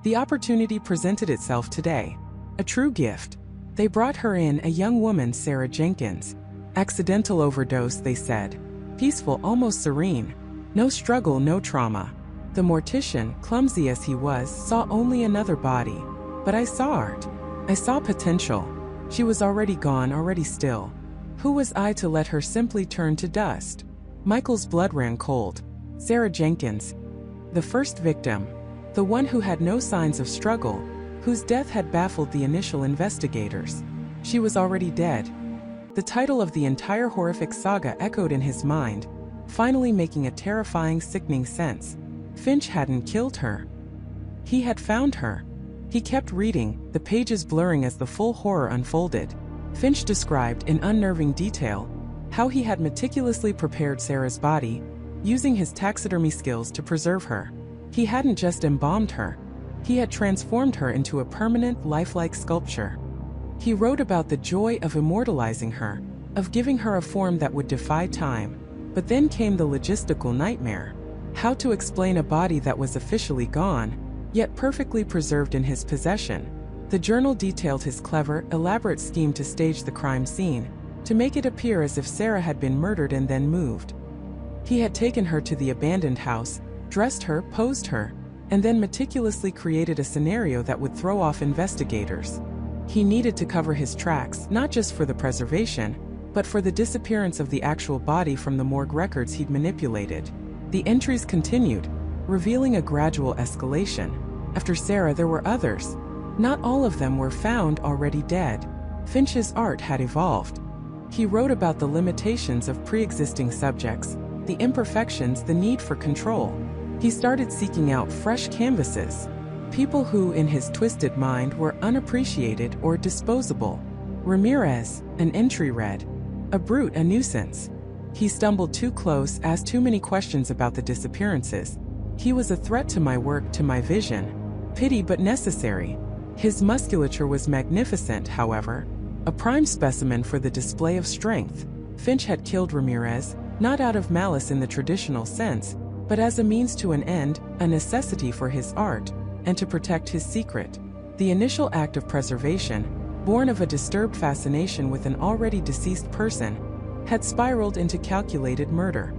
The opportunity presented itself today. A true gift. They brought her in, a young woman, Sarah Jenkins. Accidental overdose, they said. Peaceful, almost serene. No struggle, no trauma. The mortician, clumsy as he was, saw only another body. But I saw art. I saw potential. She was already gone, already still. Who was I to let her simply turn to dust? Michael's blood ran cold. Sarah Jenkins. The first victim. The one who had no signs of struggle, whose death had baffled the initial investigators. She was already dead. The title of the entire horrific saga echoed in his mind, finally making a terrifying, sickening sense. Finch hadn't killed her. He had found her. He kept reading, the pages blurring as the full horror unfolded. Finch described, in unnerving detail, how he had meticulously prepared Sarah's body, using his taxidermy skills to preserve her. He hadn't just embalmed her. He had transformed her into a permanent, lifelike sculpture. He wrote about the joy of immortalizing her, of giving her a form that would defy time. But then came the logistical nightmare. How to explain a body that was officially gone, yet perfectly preserved in his possession? The journal detailed his clever, elaborate scheme to stage the crime scene, to make it appear as if Sarah had been murdered and then moved. He had taken her to the abandoned house, dressed her, posed her, and then meticulously created a scenario that would throw off investigators. He needed to cover his tracks, not just for the preservation, but for the disappearance of the actual body from the morgue records he'd manipulated. The entries continued, revealing a gradual escalation. After Sarah, there were others. Not all of them were found already dead. Finch's art had evolved. He wrote about the limitations of pre-existing subjects, the imperfections, the need for control. He started seeking out fresh canvases, people who, in his twisted mind, were unappreciated or disposable. Ramirez, an entry read, "A brute, a nuisance." He stumbled too close, asked too many questions about the disappearances. He was a threat to my work, to my vision. Pity but necessary. His musculature was magnificent, however, a prime specimen for the display of strength. Finch had killed Ramirez, not out of malice in the traditional sense, but as a means to an end, a necessity for his art, and to protect his secret. The initial act of preservation, born of a disturbed fascination with an already deceased person, had spiraled into calculated murder.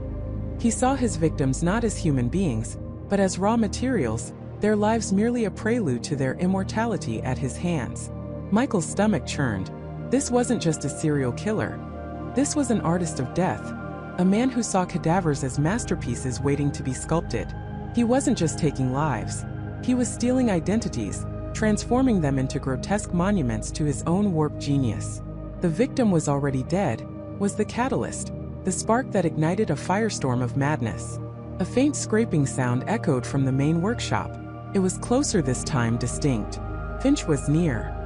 He saw his victims not as human beings, but as raw materials, their lives merely a prelude to their immortality at his hands. Michael's stomach churned. This wasn't just a serial killer. This was an artist of death, a man who saw cadavers as masterpieces waiting to be sculpted. He wasn't just taking lives. He was stealing identities, transforming them into grotesque monuments to his own warped genius. The victim was already dead, was the catalyst, the spark that ignited a firestorm of madness. A faint scraping sound echoed from the main workshop. It was closer this time, distinct. Finch was near.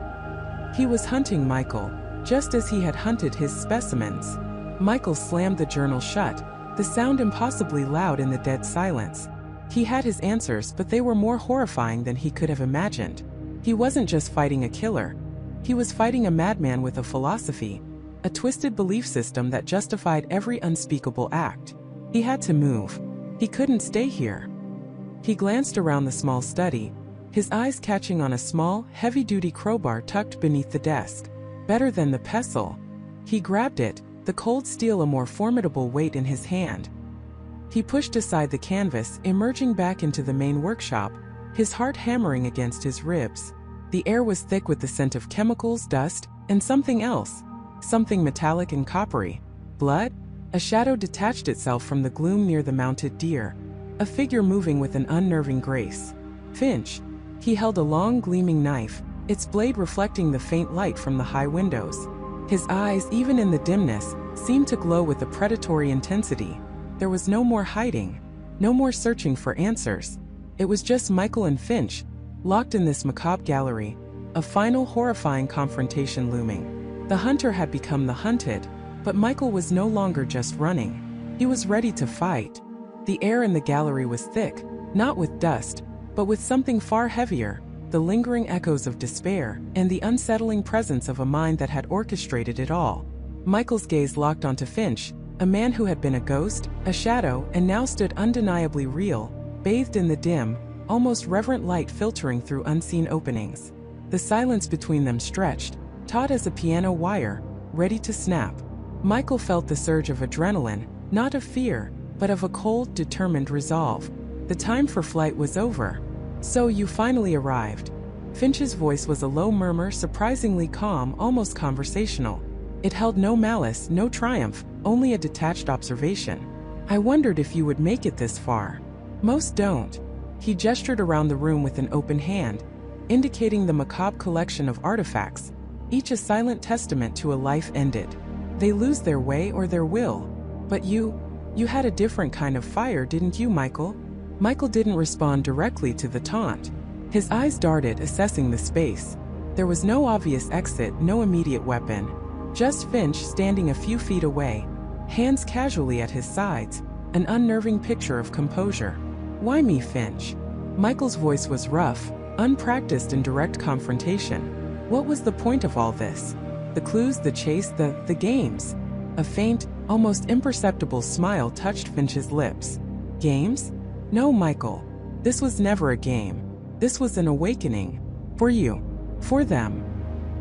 He was hunting Michael, just as he had hunted his specimens. Michael slammed the journal shut, the sound impossibly loud in the dead silence. He had his answers, but they were more horrifying than he could have imagined. He wasn't just fighting a killer. He was fighting a madman with a philosophy, a twisted belief system that justified every unspeakable act. He had to move. He couldn't stay here. He glanced around the small study, his eyes catching on a small, heavy-duty crowbar tucked beneath the desk. Better than the pestle. He grabbed it, the cold steel a more formidable weight in his hand. He pushed aside the canvas, emerging back into the main workshop, his heart hammering against his ribs. The air was thick with the scent of chemicals, dust, and something else. Something metallic and coppery. Blood? A shadow detached itself from the gloom near the mounted deer, a figure moving with an unnerving grace. Finch. He held a long, gleaming knife, its blade reflecting the faint light from the high windows. His eyes, even in the dimness, seemed to glow with a predatory intensity. There was no more hiding, no more searching for answers. It was just Michael and Finch, locked in this macabre gallery, a final horrifying confrontation looming. The hunter had become the hunted, but Michael was no longer just running. He was ready to fight. The air in the gallery was thick, not with dust, but with something far heavier, the lingering echoes of despair, and the unsettling presence of a mind that had orchestrated it all. Michael's gaze locked onto Finch, a man who had been a ghost, a shadow, and now stood undeniably real, bathed in the dim, almost reverent light filtering through unseen openings. The silence between them stretched, taut as a piano wire, ready to snap. Michael felt the surge of adrenaline, not of fear, but of a cold, determined resolve. The time for flight was over. "So you finally arrived." Finch's voice was a low murmur, surprisingly calm, almost conversational. It held no malice, no triumph, only a detached observation. "I wondered if you would make it this far. Most don't." He gestured around the room with an open hand, indicating the macabre collection of artifacts, each a silent testament to a life ended. "They lose their way or their will. But you had a different kind of fire, didn't you, Michael?" Michael didn't respond directly to the taunt. His eyes darted, assessing the space. There was no obvious exit, no immediate weapon. Just Finch standing a few feet away, hands casually at his sides, an unnerving picture of composure. "Why me, Finch?" Michael's voice was rough, unpracticed in direct confrontation. What was the point of all this? The clues, the chase, the games? A faint, almost imperceptible smile touched Finch's lips. "Games? No, Michael. This was never a game. This was an awakening. For you. For them.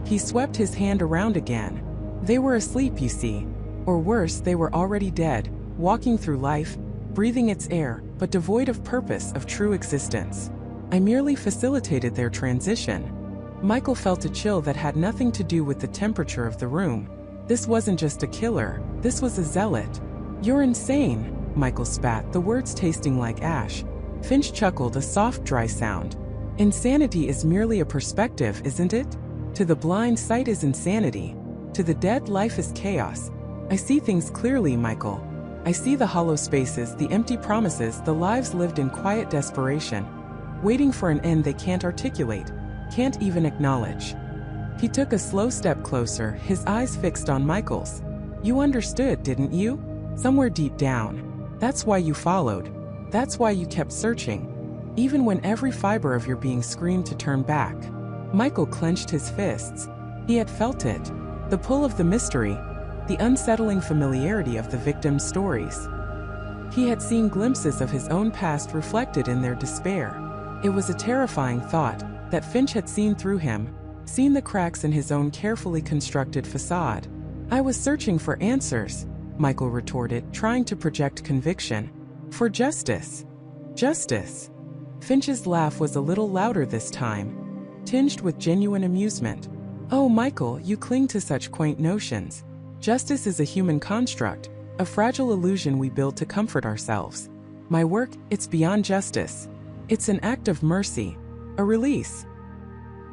He swept his hand around again. They were asleep, you see. Or worse, they were already dead, walking through life, breathing its air, but devoid of purpose, of true existence. I merely facilitated their transition. Michael felt a chill that had nothing to do with the temperature of the room. This wasn't just a killer, this was a zealot. You're insane, Michael spat, the words tasting like ash. Finch chuckled, a soft, dry sound. Insanity is merely a perspective, isn't it? To the blind, sight is insanity. To the dead, life is chaos. I see things clearly, Michael. I see the hollow spaces, the empty promises, the lives lived in quiet desperation, waiting for an end they can't articulate, can't even acknowledge. He took a slow step closer, his eyes fixed on Michael's. You understood, didn't you? Somewhere deep down. That's why you followed. That's why you kept searching. Even when every fiber of your being screamed to turn back. Michael clenched his fists. He had felt it. The pull of the mystery. The unsettling familiarity of the victims' stories. He had seen glimpses of his own past reflected in their despair. It was a terrifying thought, that Finch had seen through him, seen the cracks in his own carefully constructed facade. I was searching for answers, Michael retorted, trying to project conviction. For justice. Justice. Finch's laugh was a little louder this time, tinged with genuine amusement. Oh, Michael, you cling to such quaint notions. Justice is a human construct, a fragile illusion we build to comfort ourselves. My work, it's beyond justice. It's an act of mercy, a release.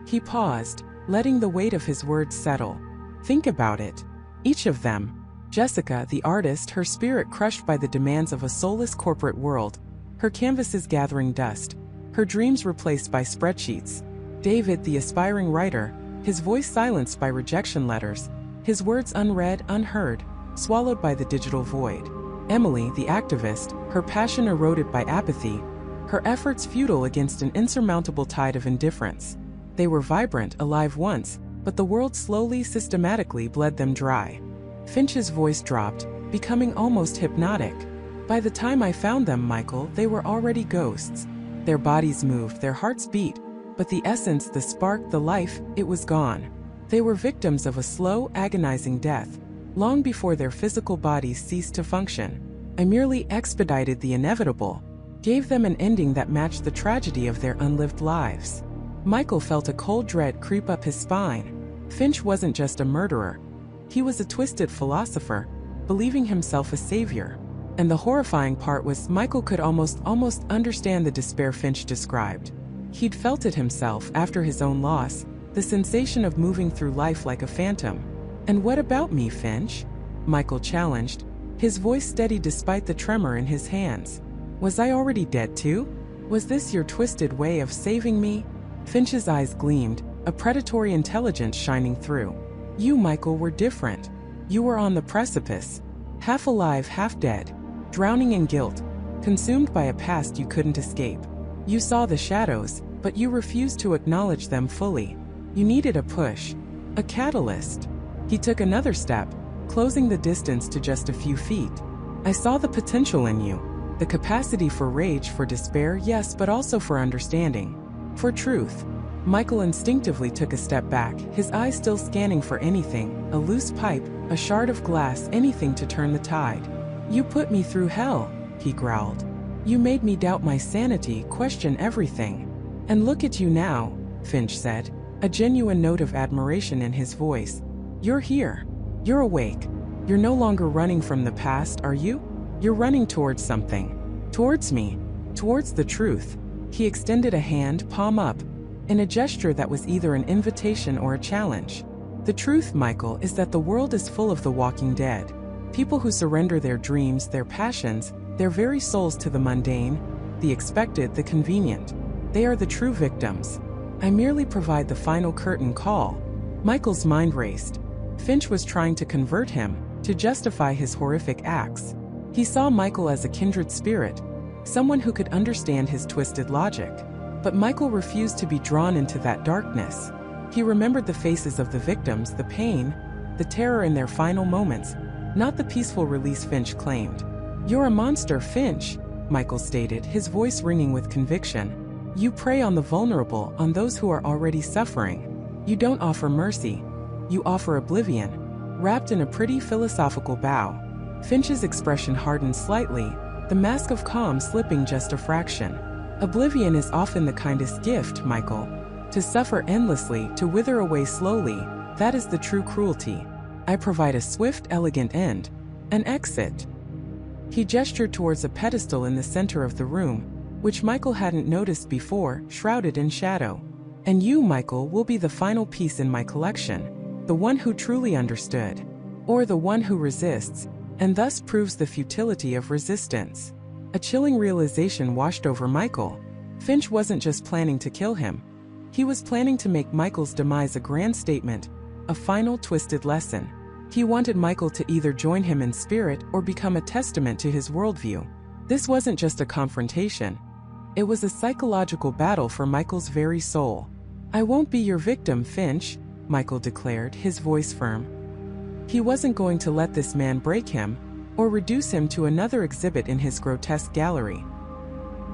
He paused, letting the weight of his words settle. Think about it. Each of them. Jessica, the artist, her spirit crushed by the demands of a soulless corporate world, her canvases gathering dust, her dreams replaced by spreadsheets. David, the aspiring writer, his voice silenced by rejection letters, his words unread, unheard, swallowed by the digital void. Emily, the activist, her passion eroded by apathy, her efforts futile against an insurmountable tide of indifference. They were vibrant, alive once, but the world slowly, systematically bled them dry. Finch's voice dropped, becoming almost hypnotic. By the time I found them, Michael, they were already ghosts. Their bodies moved, their hearts beat, but the essence, the spark, the life, it was gone. They were victims of a slow, agonizing death, long before their physical bodies ceased to function. I merely expedited the inevitable, gave them an ending that matched the tragedy of their unlived lives. Michael felt a cold dread creep up his spine. Finch wasn't just a murderer. He was a twisted philosopher, believing himself a savior. And the horrifying part was Michael could almost understand the despair Finch described. He'd felt it himself after his own loss, the sensation of moving through life like a phantom. And what about me, Finch? Michael challenged, his voice steady despite the tremor in his hands. Was I already dead too? Was this your twisted way of saving me? Finch's eyes gleamed, a predatory intelligence shining through. You, Michael, were different. You were on the precipice, half alive, half dead, drowning in guilt, consumed by a past you couldn't escape. You saw the shadows, but you refused to acknowledge them fully. You needed a push, a catalyst. He took another step, closing the distance to just a few feet. I saw the potential in you, the capacity for rage, for despair, yes, but also for understanding, for truth. Michael instinctively took a step back, his eyes still scanning for anything, a loose pipe, a shard of glass, anything to turn the tide. You put me through hell, he growled. You made me doubt my sanity, question everything. And look at you now, Finch said, a genuine note of admiration in his voice. You're here. You're awake. You're no longer running from the past, are you? You're running towards something. Towards me. Towards the truth. He extended a hand, palm up, in a gesture that was either an invitation or a challenge. The truth, Michael, is that the world is full of the walking dead. People who surrender their dreams, their passions, their very souls to the mundane, the expected, the convenient. They are the true victims. I merely provide the final curtain call. Michael's mind raced. Finch was trying to convert him, to justify his horrific acts. He saw Michael as a kindred spirit, someone who could understand his twisted logic. But Michael refused to be drawn into that darkness. He remembered the faces of the victims, the pain, the terror in their final moments, not the peaceful release Finch claimed. You're a monster, Finch, Michael stated, his voice ringing with conviction. You prey on the vulnerable, on those who are already suffering. You don't offer mercy. You offer oblivion. Wrapped in a pretty philosophical bow. Finch's expression hardened slightly, the mask of calm slipping just a fraction. Oblivion is often the kindest gift, Michael. To suffer endlessly, to wither away slowly, that is the true cruelty. I provide a swift, elegant end. An exit. He gestured towards a pedestal in the center of the room, which Michael hadn't noticed before, shrouded in shadow. And you, Michael, will be the final piece in my collection, the one who truly understood. Or the one who resists, and thus proves the futility of resistance. A chilling realization washed over Michael. Finch wasn't just planning to kill him. He was planning to make Michael's demise a grand statement, a final twisted lesson. He wanted Michael to either join him in spirit or become a testament to his worldview. This wasn't just a confrontation. It was a psychological battle for Michael's very soul. I won't be your victim, Finch, Michael declared, his voice firm. He wasn't going to let this man break him, or reduce him to another exhibit in his grotesque gallery.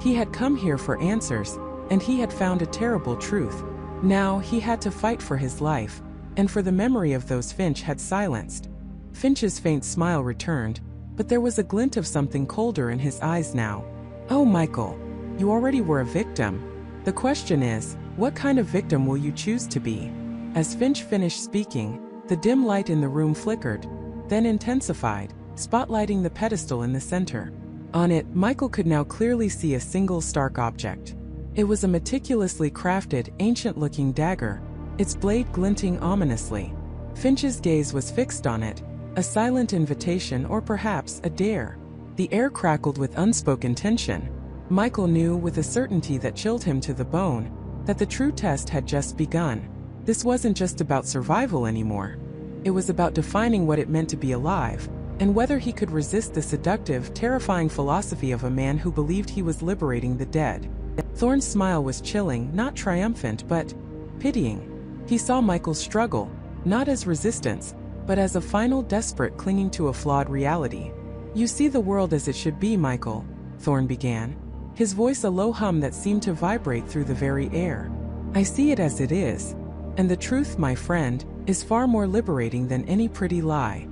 He had come here for answers, and he had found a terrible truth. Now he had to fight for his life, and for the memory of those Finch had silenced. Finch's faint smile returned, but there was a glint of something colder in his eyes now. Oh, Michael, you already were a victim. The question is, what kind of victim will you choose to be? As Finch finished speaking, the dim light in the room flickered, then intensified, spotlighting the pedestal in the center. On it, Michael could now clearly see a single stark object. It was a meticulously crafted, ancient-looking dagger, its blade glinting ominously. Finch's gaze was fixed on it, a silent invitation or perhaps a dare. The air crackled with unspoken tension. Michael knew with a certainty that chilled him to the bone that the true test had just begun. This wasn't just about survival anymore. It was about defining what it meant to be alive, and whether he could resist the seductive, terrifying philosophy of a man who believed he was liberating the dead. Thorne's smile was chilling, not triumphant, but pitying. He saw Michael's struggle, not as resistance, but as a final desperate clinging to a flawed reality. You see the world as it should be, Michael, Thorne began, his voice a low hum that seemed to vibrate through the very air. I see it as it is, and the truth, my friend, is far more liberating than any pretty lie.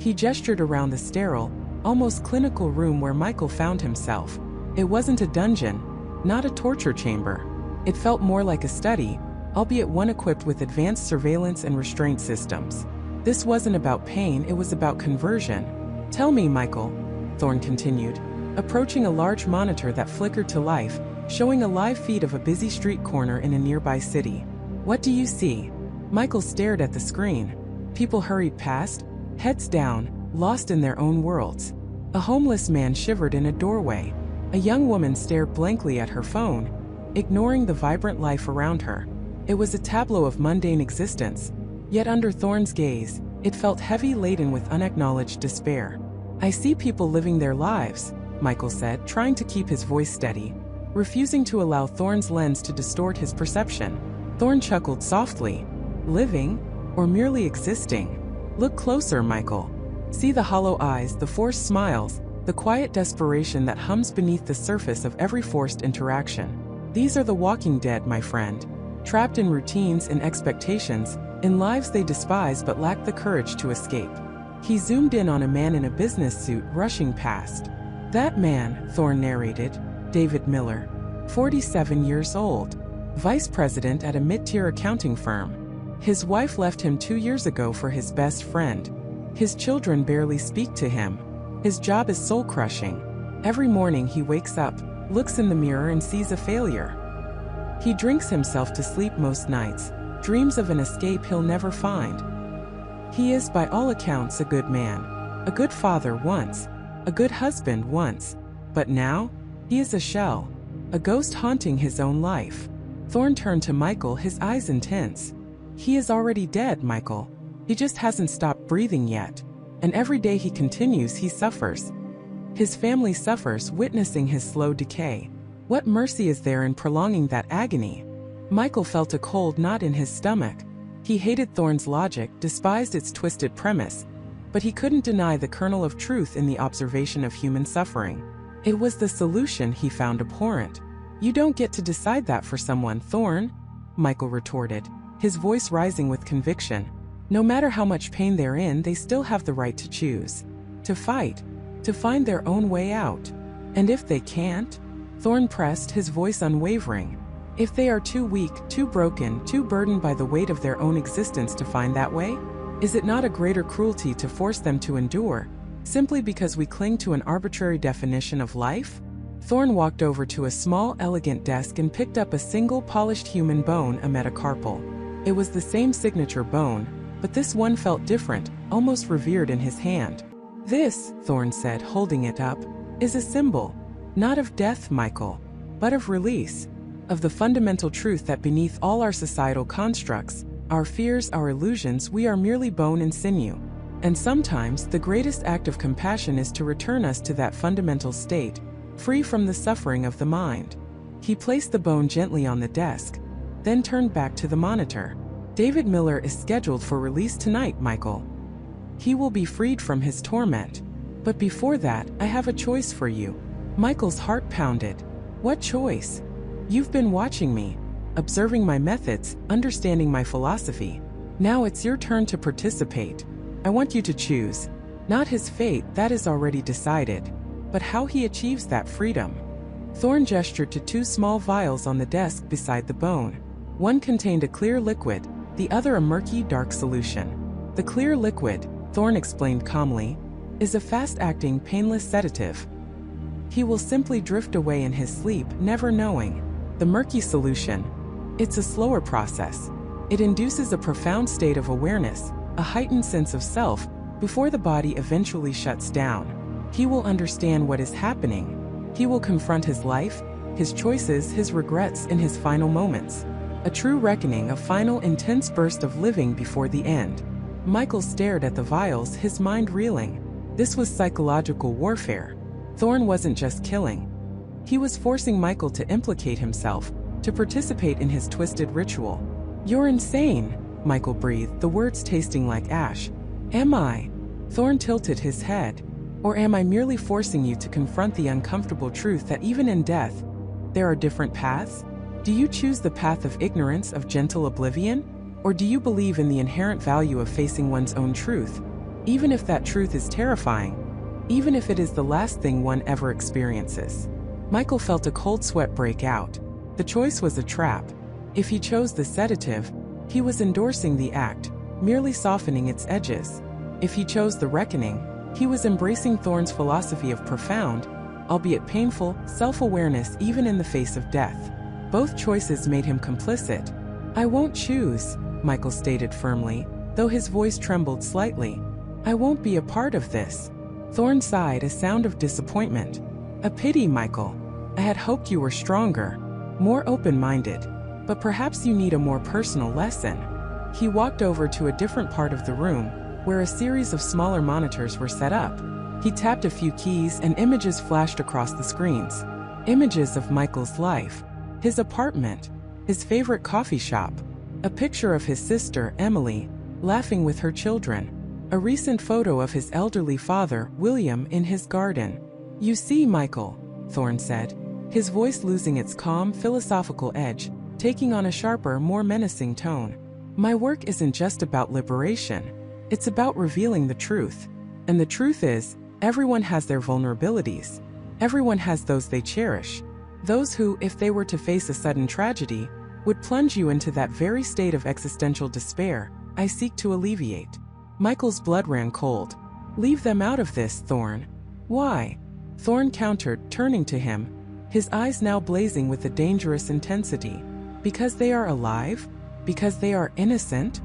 He gestured around the sterile, almost clinical room where Michael found himself. It wasn't a dungeon, not a torture chamber. It felt more like a study, albeit one equipped with advanced surveillance and restraint systems. This wasn't about pain, it was about conversion. Tell me, Michael, Thorne continued, approaching a large monitor that flickered to life, showing a live feed of a busy street corner in a nearby city. What do you see? Michael stared at the screen. People hurried past, heads down, lost in their own worlds. A homeless man shivered in a doorway. A young woman stared blankly at her phone, ignoring the vibrant life around her. It was a tableau of mundane existence, yet under Thorne's gaze, it felt heavy, laden with unacknowledged despair. I see people living their lives, Michael said, trying to keep his voice steady, refusing to allow Thorne's lens to distort his perception. Thorne chuckled softly. Living? Or merely existing? Look closer, Michael. See the hollow eyes, the forced smiles, the quiet desperation that hums beneath the surface of every forced interaction. These are the walking dead, my friend. Trapped in routines and expectations, in lives they despise but lack the courage to escape. He zoomed in on a man in a business suit rushing past. That man, Thorne narrated, David Miller, 47 years old, vice president at a mid-tier accounting firm. His wife left him 2 years ago for his best friend. His children barely speak to him. His job is soul-crushing. Every morning he wakes up, looks in the mirror and sees a failure. He drinks himself to sleep most nights, dreams of an escape he'll never find. He is by all accounts a good man, a good father once, a good husband once, but now, he is a shell, a ghost haunting his own life. Thorne turned to Michael, his eyes intense. He is already dead, Michael. He just hasn't stopped breathing yet. And every day he continues, he suffers. His family suffers, witnessing his slow decay. What mercy is there in prolonging that agony? Michael felt a cold knot in his stomach. He hated Thorne's logic, despised its twisted premise, but he couldn't deny the kernel of truth in the observation of human suffering. It was the solution he found abhorrent. You don't get to decide that for someone, Thorne, Michael retorted, his voice rising with conviction. No matter how much pain they're in, they still have the right to choose. To fight. To find their own way out. And if they can't? Thorn pressed, his voice unwavering. If they are too weak, too broken, too burdened by the weight of their own existence to find that way? Is it not a greater cruelty to force them to endure, simply because we cling to an arbitrary definition of life? Thorn walked over to a small, elegant desk and picked up a single polished human bone, a metacarpal. It was the same signature bone, but this one felt different, almost revered in his hand. This, Thorn said, holding it up, is a symbol, not of death, Michael, but of release, of the fundamental truth that beneath all our societal constructs, our fears, our illusions, we are merely bone and sinew. And sometimes, the greatest act of compassion is to return us to that fundamental state, free from the suffering of the mind. He placed the bone gently on the desk, then turned back to the monitor. David Miller is scheduled for release tonight, Michael. He will be freed from his torment. But before that, I have a choice for you. Michael's heart pounded. What choice? You've been watching me, observing my methods, understanding my philosophy. Now it's your turn to participate. I want you to choose. Not his fate, that is already decided, but how he achieves that freedom. Thorn gestured to two small vials on the desk beside the bone. One contained a clear liquid, the other a murky, dark solution. The clear liquid, Thorn explained calmly, is a fast-acting, painless sedative. He will simply drift away in his sleep, never knowing. The murky solution, it's a slower process. It induces a profound state of awareness, a heightened sense of self, before the body eventually shuts down. He will understand what is happening. He will confront his life, his choices, his regrets in his final moments. A true reckoning, a final intense burst of living before the end. Michael stared at the vials, his mind reeling. This was psychological warfare. Thorn wasn't just killing. He was forcing Michael to implicate himself, to participate in his twisted ritual. You're insane, Michael breathed, the words tasting like ash. Am I? Thorn tilted his head. Or am I merely forcing you to confront the uncomfortable truth that even in death, there are different paths? Do you choose the path of ignorance, of gentle oblivion? Or do you believe in the inherent value of facing one's own truth, even if that truth is terrifying, even if it is the last thing one ever experiences? Michael felt a cold sweat break out. The choice was a trap. If he chose the sedative, he was endorsing the act, merely softening its edges. If he chose the reckoning, he was embracing Thorn's philosophy of profound, albeit painful, self-awareness even in the face of death. Both choices made him complicit. I won't choose, Michael stated firmly, though his voice trembled slightly. I won't be a part of this. Thorn sighed, a sound of disappointment. A pity, Michael. I had hoped you were stronger, more open-minded. But perhaps you need a more personal lesson. He walked over to a different part of the room, where a series of smaller monitors were set up. He tapped a few keys and images flashed across the screens. Images of Michael's life. His apartment. His favorite coffee shop. A picture of his sister, Emily, laughing with her children. A recent photo of his elderly father, William, in his garden. You see, Michael, Thorn said, his voice losing its calm, philosophical edge, taking on a sharper, more menacing tone. My work isn't just about liberation. It's about revealing the truth. And the truth is, everyone has their vulnerabilities. Everyone has those they cherish. Those who, if they were to face a sudden tragedy, would plunge you into that very state of existential despair I seek to alleviate. Michael's blood ran cold. Leave them out of this, Thorn. Why? Thorn countered, turning to him, his eyes now blazing with a dangerous intensity. Because they are alive? Because they are innocent?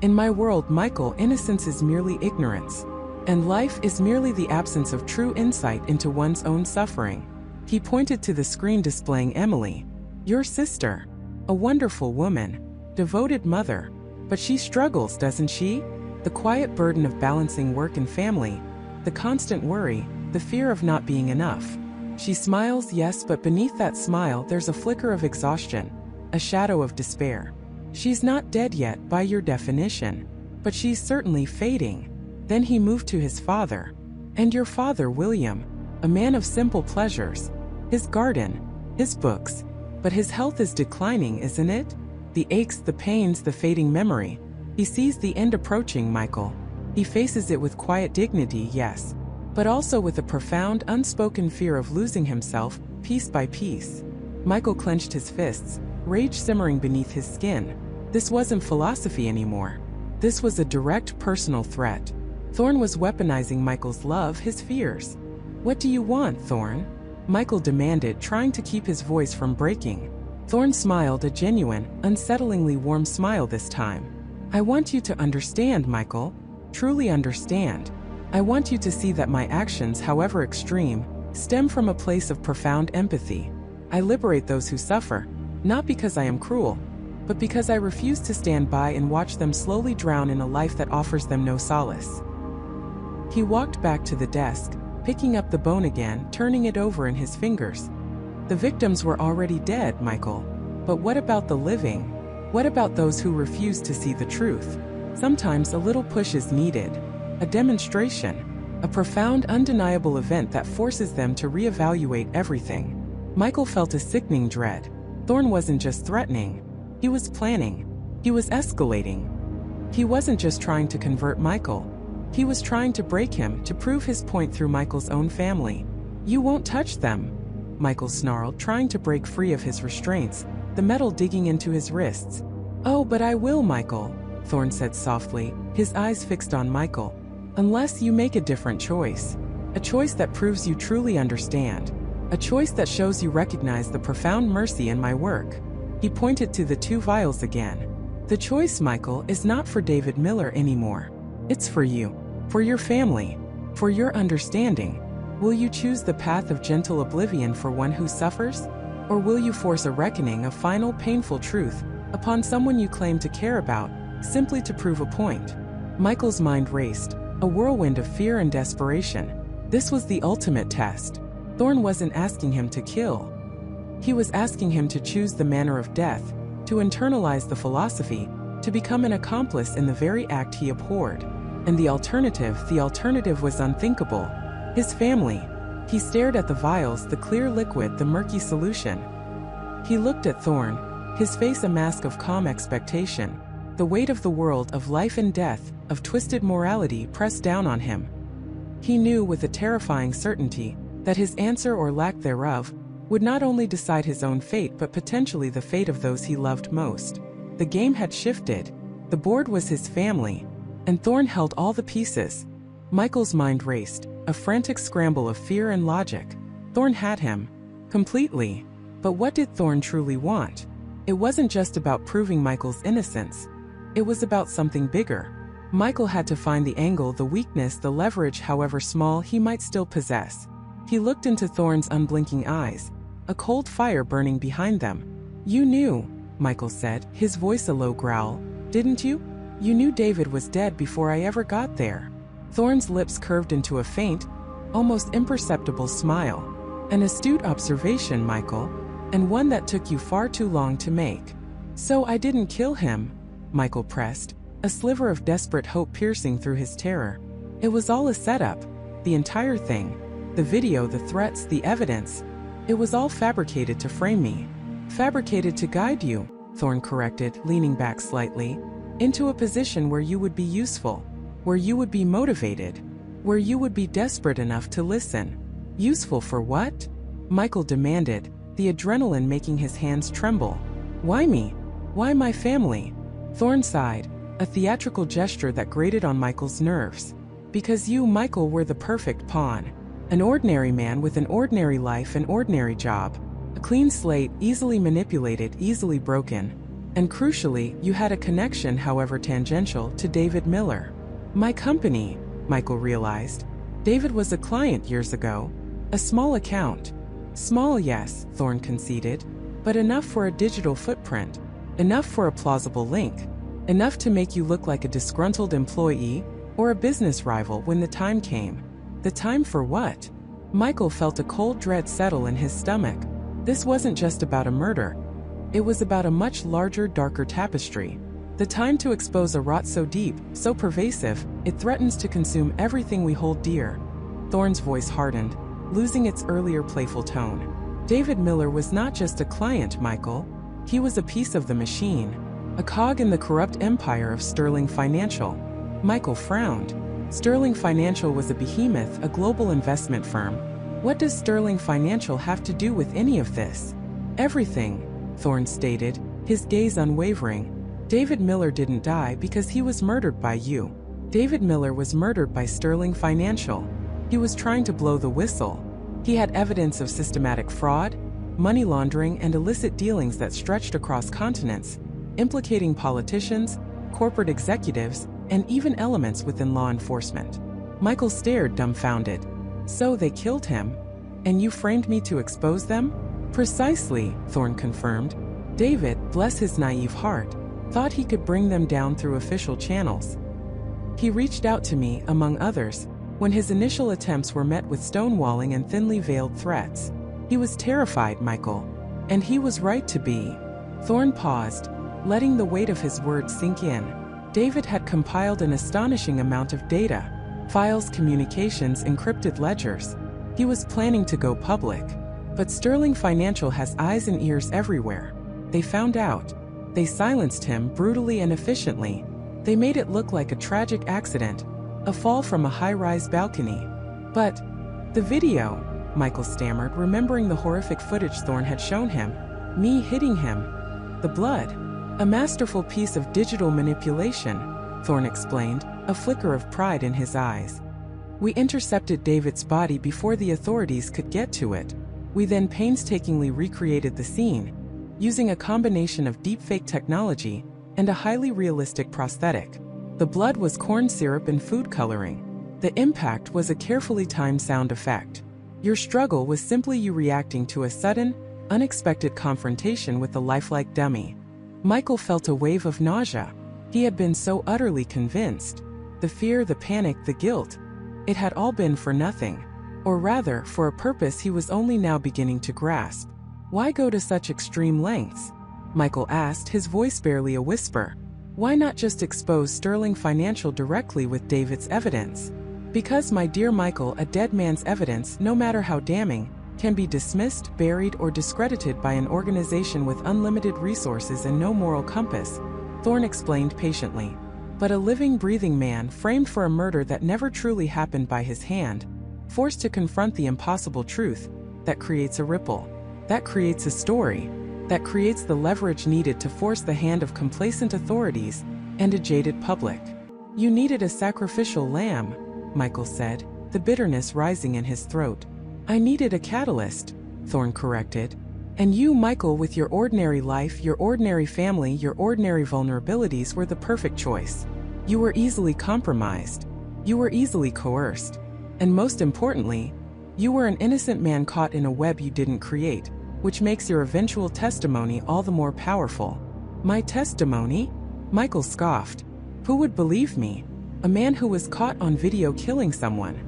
In my world, Michael, innocence is merely ignorance. And life is merely the absence of true insight into one's own suffering. He pointed to the screen displaying Emily. Your sister. A wonderful woman. Devoted mother. But she struggles, doesn't she? The quiet burden of balancing work and family. The constant worry, the fear of not being enough. She smiles, yes, but beneath that smile there's a flicker of exhaustion. A shadow of despair. She's not dead yet, by your definition. But she's certainly fading. Then he moved to his father. And your father, William. A man of simple pleasures. His garden. His books. But his health is declining, isn't it? The aches, the pains, the fading memory. He sees the end approaching, Michael. He faces it with quiet dignity, yes, but also with a profound, unspoken fear of losing himself, piece by piece. Michael clenched his fists, rage simmering beneath his skin. This wasn't philosophy anymore. This was a direct personal threat. Thorn was weaponizing Michael's love, his fears. "What do you want, Thorn?" Michael demanded, trying to keep his voice from breaking. Thorn smiled, a genuine, unsettlingly warm smile this time. "I want you to understand, Michael. Truly understand. I want you to see that my actions, however extreme, stem from a place of profound empathy. I liberate those who suffer, not because I am cruel, but because I refuse to stand by and watch them slowly drown in a life that offers them no solace." He walked back to the desk, picking up the bone again, turning it over in his fingers. The victims were already dead, Michael. But what about the living? What about those who refuse to see the truth? Sometimes a little push is needed. A demonstration. A profound, undeniable event that forces them to reevaluate everything. Michael felt a sickening dread. Thorn wasn't just threatening. He was planning. He was escalating. He wasn't just trying to convert Michael. He was trying to break him, to prove his point through Michael's own family. "You won't touch them," Michael snarled, trying to break free of his restraints, the metal digging into his wrists. "Oh, but I will, Michael," Thorn said softly, his eyes fixed on Michael. "Unless you make a different choice. A choice that proves you truly understand. A choice that shows you recognize the profound mercy in my work." He pointed to the two vials again. "The choice, Michael, is not for David Miller anymore. It's for you. For your family. For your understanding. Will you choose the path of gentle oblivion for one who suffers? Or will you force a reckoning of final painful truth upon someone you claim to care about, simply to prove a point?" Michael's mind raced, a whirlwind of fear and desperation. This was the ultimate test. Thorn wasn't asking him to kill. He was asking him to choose the manner of death, to internalize the philosophy, to become an accomplice in the very act he abhorred. And the alternative was unthinkable. His family. He stared at the vials, the clear liquid, the murky solution. He looked at Thorn, his face a mask of calm expectation. The weight of the world, of life and death, of twisted morality pressed down on him. He knew with a terrifying certainty that his answer or lack thereof would not only decide his own fate but potentially the fate of those he loved most. The game had shifted. The board was his family, and Thorn held all the pieces. Michael's mind raced, a frantic scramble of fear and logic. Thorn had him. Completely. But what did Thorn truly want? It wasn't just about proving Michael's innocence. It was about something bigger. Michael had to find the angle, the weakness, the leverage, however small, he might still possess. He looked into Thorn's unblinking eyes, a cold fire burning behind them. "You knew," Michael said, his voice a low growl, "didn't you? You knew David was dead before I ever got there." Thorn's lips curved into a faint, almost imperceptible smile. "An astute observation, Michael, and one that took you far too long to make." "So I didn't kill him," Michael pressed, a sliver of desperate hope piercing through his terror. "It was all a setup. The entire thing. The video, the threats, the evidence. It was all fabricated to frame me." "Fabricated to guide you," Thorn corrected, leaning back slightly, "into a position where you would be useful, where you would be motivated, where you would be desperate enough to listen." "Useful for what?" Michael demanded, the adrenaline making his hands tremble. "Why me? Why my family?" Thorn sighed, a theatrical gesture that grated on Michael's nerves. "Because you, Michael, were the perfect pawn. An ordinary man with an ordinary life, an ordinary job. A clean slate, easily manipulated, easily broken. And crucially, you had a connection, however tangential, to David Miller. My company," Michael realized. "David was a client years ago. A small account." "Small, yes," Thorn conceded, "but enough for a digital footprint. Enough for a plausible link. Enough to make you look like a disgruntled employee or a business rival when the time came." The time for what? Michael felt a cold dread settle in his stomach. This wasn't just about a murder. It was about a much larger, darker tapestry. The time to expose a rot so deep, so pervasive, it threatens to consume everything we hold dear. Thorn's voice hardened, losing its earlier playful tone. "David Miller was not just a client, Michael. He was a piece of the machine. a cog in the corrupt empire of Sterling Financial. Michael frowned. Sterling Financial was a behemoth, a global investment firm. What does Sterling Financial have to do with any of this? Everything, Thorne stated, his gaze unwavering. David Miller didn't die because he was murdered by you. David Miller was murdered by Sterling Financial. He was trying to blow the whistle. He had evidence of systematic fraud, money laundering, and illicit dealings that stretched across continents, implicating politicians, corporate executives, and even elements within law enforcement. Michael stared dumbfounded. So they killed him? And you framed me to expose them? Precisely, Thorne confirmed. David, bless his naive heart, thought he could bring them down through official channels. He reached out to me, among others, when his initial attempts were met with stonewalling and thinly veiled threats. He was terrified, Michael. And he was right to be. Thorne paused, letting the weight of his words sink in. David had compiled an astonishing amount of data, files, communications, encrypted ledgers. He was planning to go public. But Sterling Financial has eyes and ears everywhere. They found out. They silenced him brutally and efficiently. They made it look like a tragic accident, a fall from a high-rise balcony. But the video, Michael stammered, remembering the horrific footage Thorne had shown him. Me hitting him. The blood. A masterful piece of digital manipulation, Thorne explained, a flicker of pride in his eyes. We intercepted David's body before the authorities could get to it. We then painstakingly recreated the scene, using a combination of deepfake technology and a highly realistic prosthetic. The blood was corn syrup and food coloring. The impact was a carefully timed sound effect. Your struggle was simply you reacting to a sudden, unexpected confrontation with a lifelike dummy. Michael felt a wave of nausea. He had been so utterly convinced. The fear, the panic, the guilt. It had all been for nothing. Or rather, for a purpose he was only now beginning to grasp. Why go to such extreme lengths? Michael asked, his voice barely a whisper. Why not just expose Sterling Financial directly with David's evidence? Because, my dear Michael, a dead man's evidence, no matter how damning, can be dismissed, buried, or discredited by an organization with unlimited resources and no moral compass, Thorne explained patiently. But a living, breathing man framed for a murder that never truly happened by his hand, forced to confront the impossible truth, that creates a ripple. That creates a story. That creates the leverage needed to force the hand of complacent authorities and a jaded public. You needed a sacrificial lamb, Michael said, the bitterness rising in his throat. I needed a catalyst, Thorne corrected. And you, Michael, with your ordinary life, your ordinary family, your ordinary vulnerabilities, were the perfect choice. You were easily compromised. You were easily coerced. And most importantly, you were an innocent man caught in a web you didn't create, which makes your eventual testimony all the more powerful. My testimony? Michael scoffed. Who would believe me? A man who was caught on video killing someone.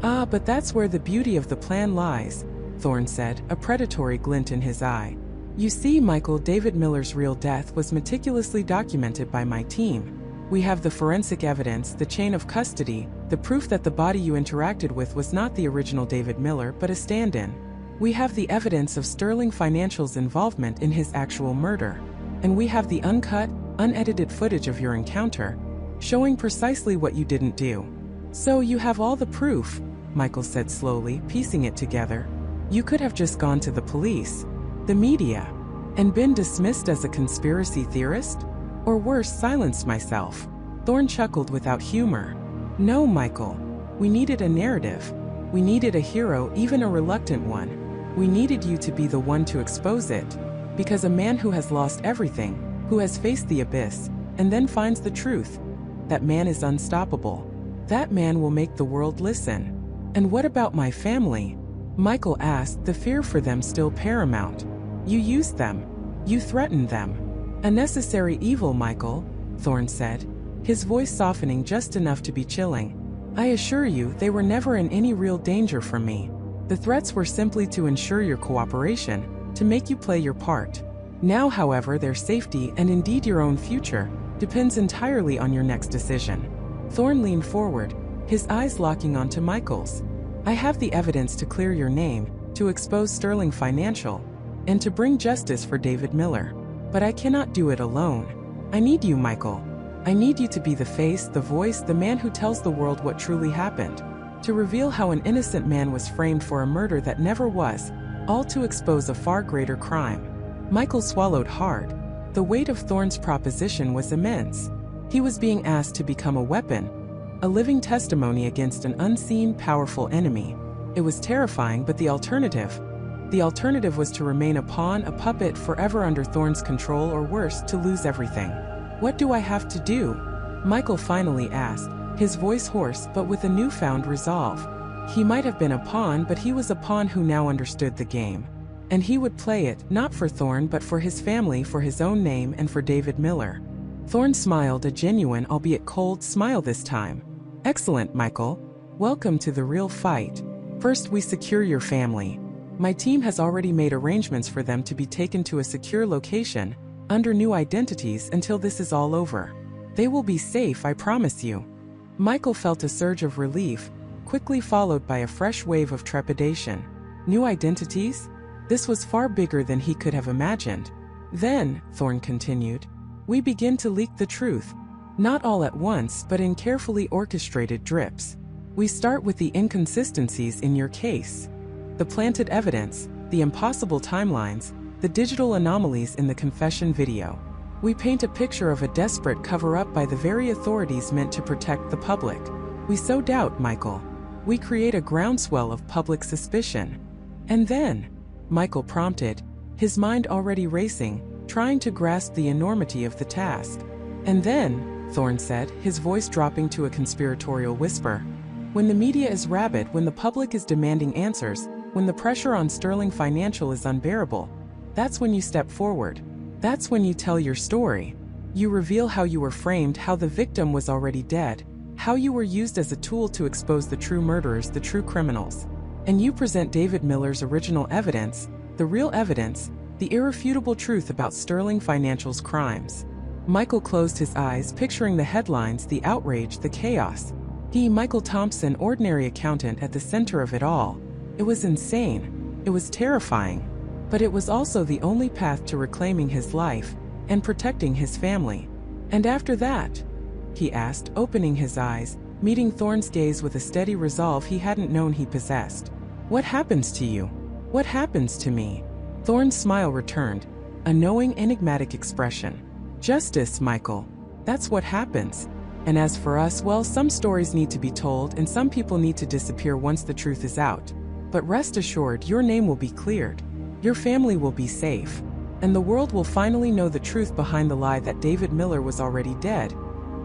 Ah, but that's where the beauty of the plan lies, Thorne said, a predatory glint in his eye. You see, Michael, David Miller's real death was meticulously documented by my team. We have the forensic evidence, the chain of custody, the proof that the body you interacted with was not the original David Miller but a stand-in. We have the evidence of Sterling Financial's involvement in his actual murder. And we have the uncut, unedited footage of your encounter, showing precisely what you didn't do. So you have all the proof, Michael said slowly, piecing it together. You could have just gone to the police, the media, and been dismissed as a conspiracy theorist? Or worse, silenced myself. Thorne chuckled without humor. No, Michael. We needed a narrative. We needed a hero, even a reluctant one. We needed you to be the one to expose it. Because a man who has lost everything, who has faced the abyss, and then finds the truth, that man is unstoppable. That man will make the world listen. And what about my family? Michael asked, the fear for them still paramount. You used them. You threatened them. A necessary evil, Michael, Thorne said, his voice softening just enough to be chilling. I assure you, they were never in any real danger from me. The threats were simply to ensure your cooperation, to make you play your part. Now, however, their safety, and indeed your own future, depends entirely on your next decision. Thorne leaned forward, his eyes locking onto Michael's. I have the evidence to clear your name, to expose Sterling Financial, and to bring justice for David Miller. But I cannot do it alone. I need you, Michael. I need you to be the face, the voice, the man who tells the world what truly happened. To reveal how an innocent man was framed for a murder that never was, all to expose a far greater crime. Michael swallowed hard. The weight of Thorne's proposition was immense. He was being asked to become a weapon, a living testimony against an unseen, powerful enemy. It was terrifying, but the alternative? The alternative was to remain a pawn, a puppet, forever under Thorne's control, or worse, to lose everything. What do I have to do? Michael finally asked, his voice hoarse but with a newfound resolve. He might have been a pawn, but he was a pawn who now understood the game. And he would play it, not for Thorne but for his family, for his own name, and for David Miller. Thorne smiled, a genuine, albeit cold, smile this time. Excellent, Michael. Welcome to the real fight. First, we secure your family. My team has already made arrangements for them to be taken to a secure location, under new identities, until this is all over. They will be safe, I promise you. Michael felt a surge of relief, quickly followed by a fresh wave of trepidation. New identities? This was far bigger than he could have imagined. Then, Thorne continued, we begin to leak the truth. Not all at once, but in carefully orchestrated drips. We start with the inconsistencies in your case. The planted evidence, the impossible timelines, the digital anomalies in the confession video. We paint a picture of a desperate cover-up by the very authorities meant to protect the public. We sow doubt, Michael. We create a groundswell of public suspicion. And then, Michael prompted, his mind already racing, trying to grasp the enormity of the task. And then, Thorne said, his voice dropping to a conspiratorial whisper, when the media is rabid, when the public is demanding answers, when the pressure on Sterling Financial is unbearable, that's when you step forward. That's when you tell your story. You reveal how you were framed, how the victim was already dead, how you were used as a tool to expose the true murderers, the true criminals. And you present David Miller's original evidence, the real evidence, the irrefutable truth about Sterling Financial's crimes. Michael closed his eyes, picturing the headlines, the outrage, the chaos. He, Michael Thompson, ordinary accountant, at the center of it all. It was insane. It was terrifying. But it was also the only path to reclaiming his life and protecting his family. And after that? He asked, opening his eyes, meeting Thorne's gaze with a steady resolve he hadn't known he possessed. What happens to you? What happens to me? Thorne's smile returned, a knowing, enigmatic expression. Justice, Michael. That's what happens. And as for us, well, some stories need to be told and some people need to disappear once the truth is out. But rest assured, your name will be cleared. Your family will be safe. And the world will finally know the truth behind the lie that David Miller was already dead.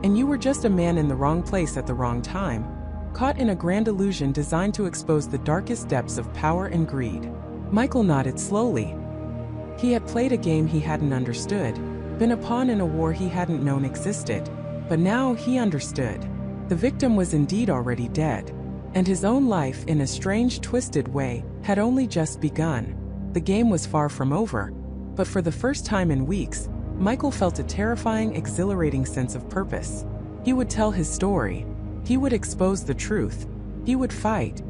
And you were just a man in the wrong place at the wrong time, caught in a grand illusion designed to expose the darkest depths of power and greed. Michael nodded slowly. He had played a game he hadn't understood, been a pawn in a war he hadn't known existed. But now he understood. The victim was indeed already dead. And his own life, in a strange, twisted way, had only just begun. The game was far from over. But for the first time in weeks, Michael felt a terrifying, exhilarating sense of purpose. He would tell his story. He would expose the truth. He would fight.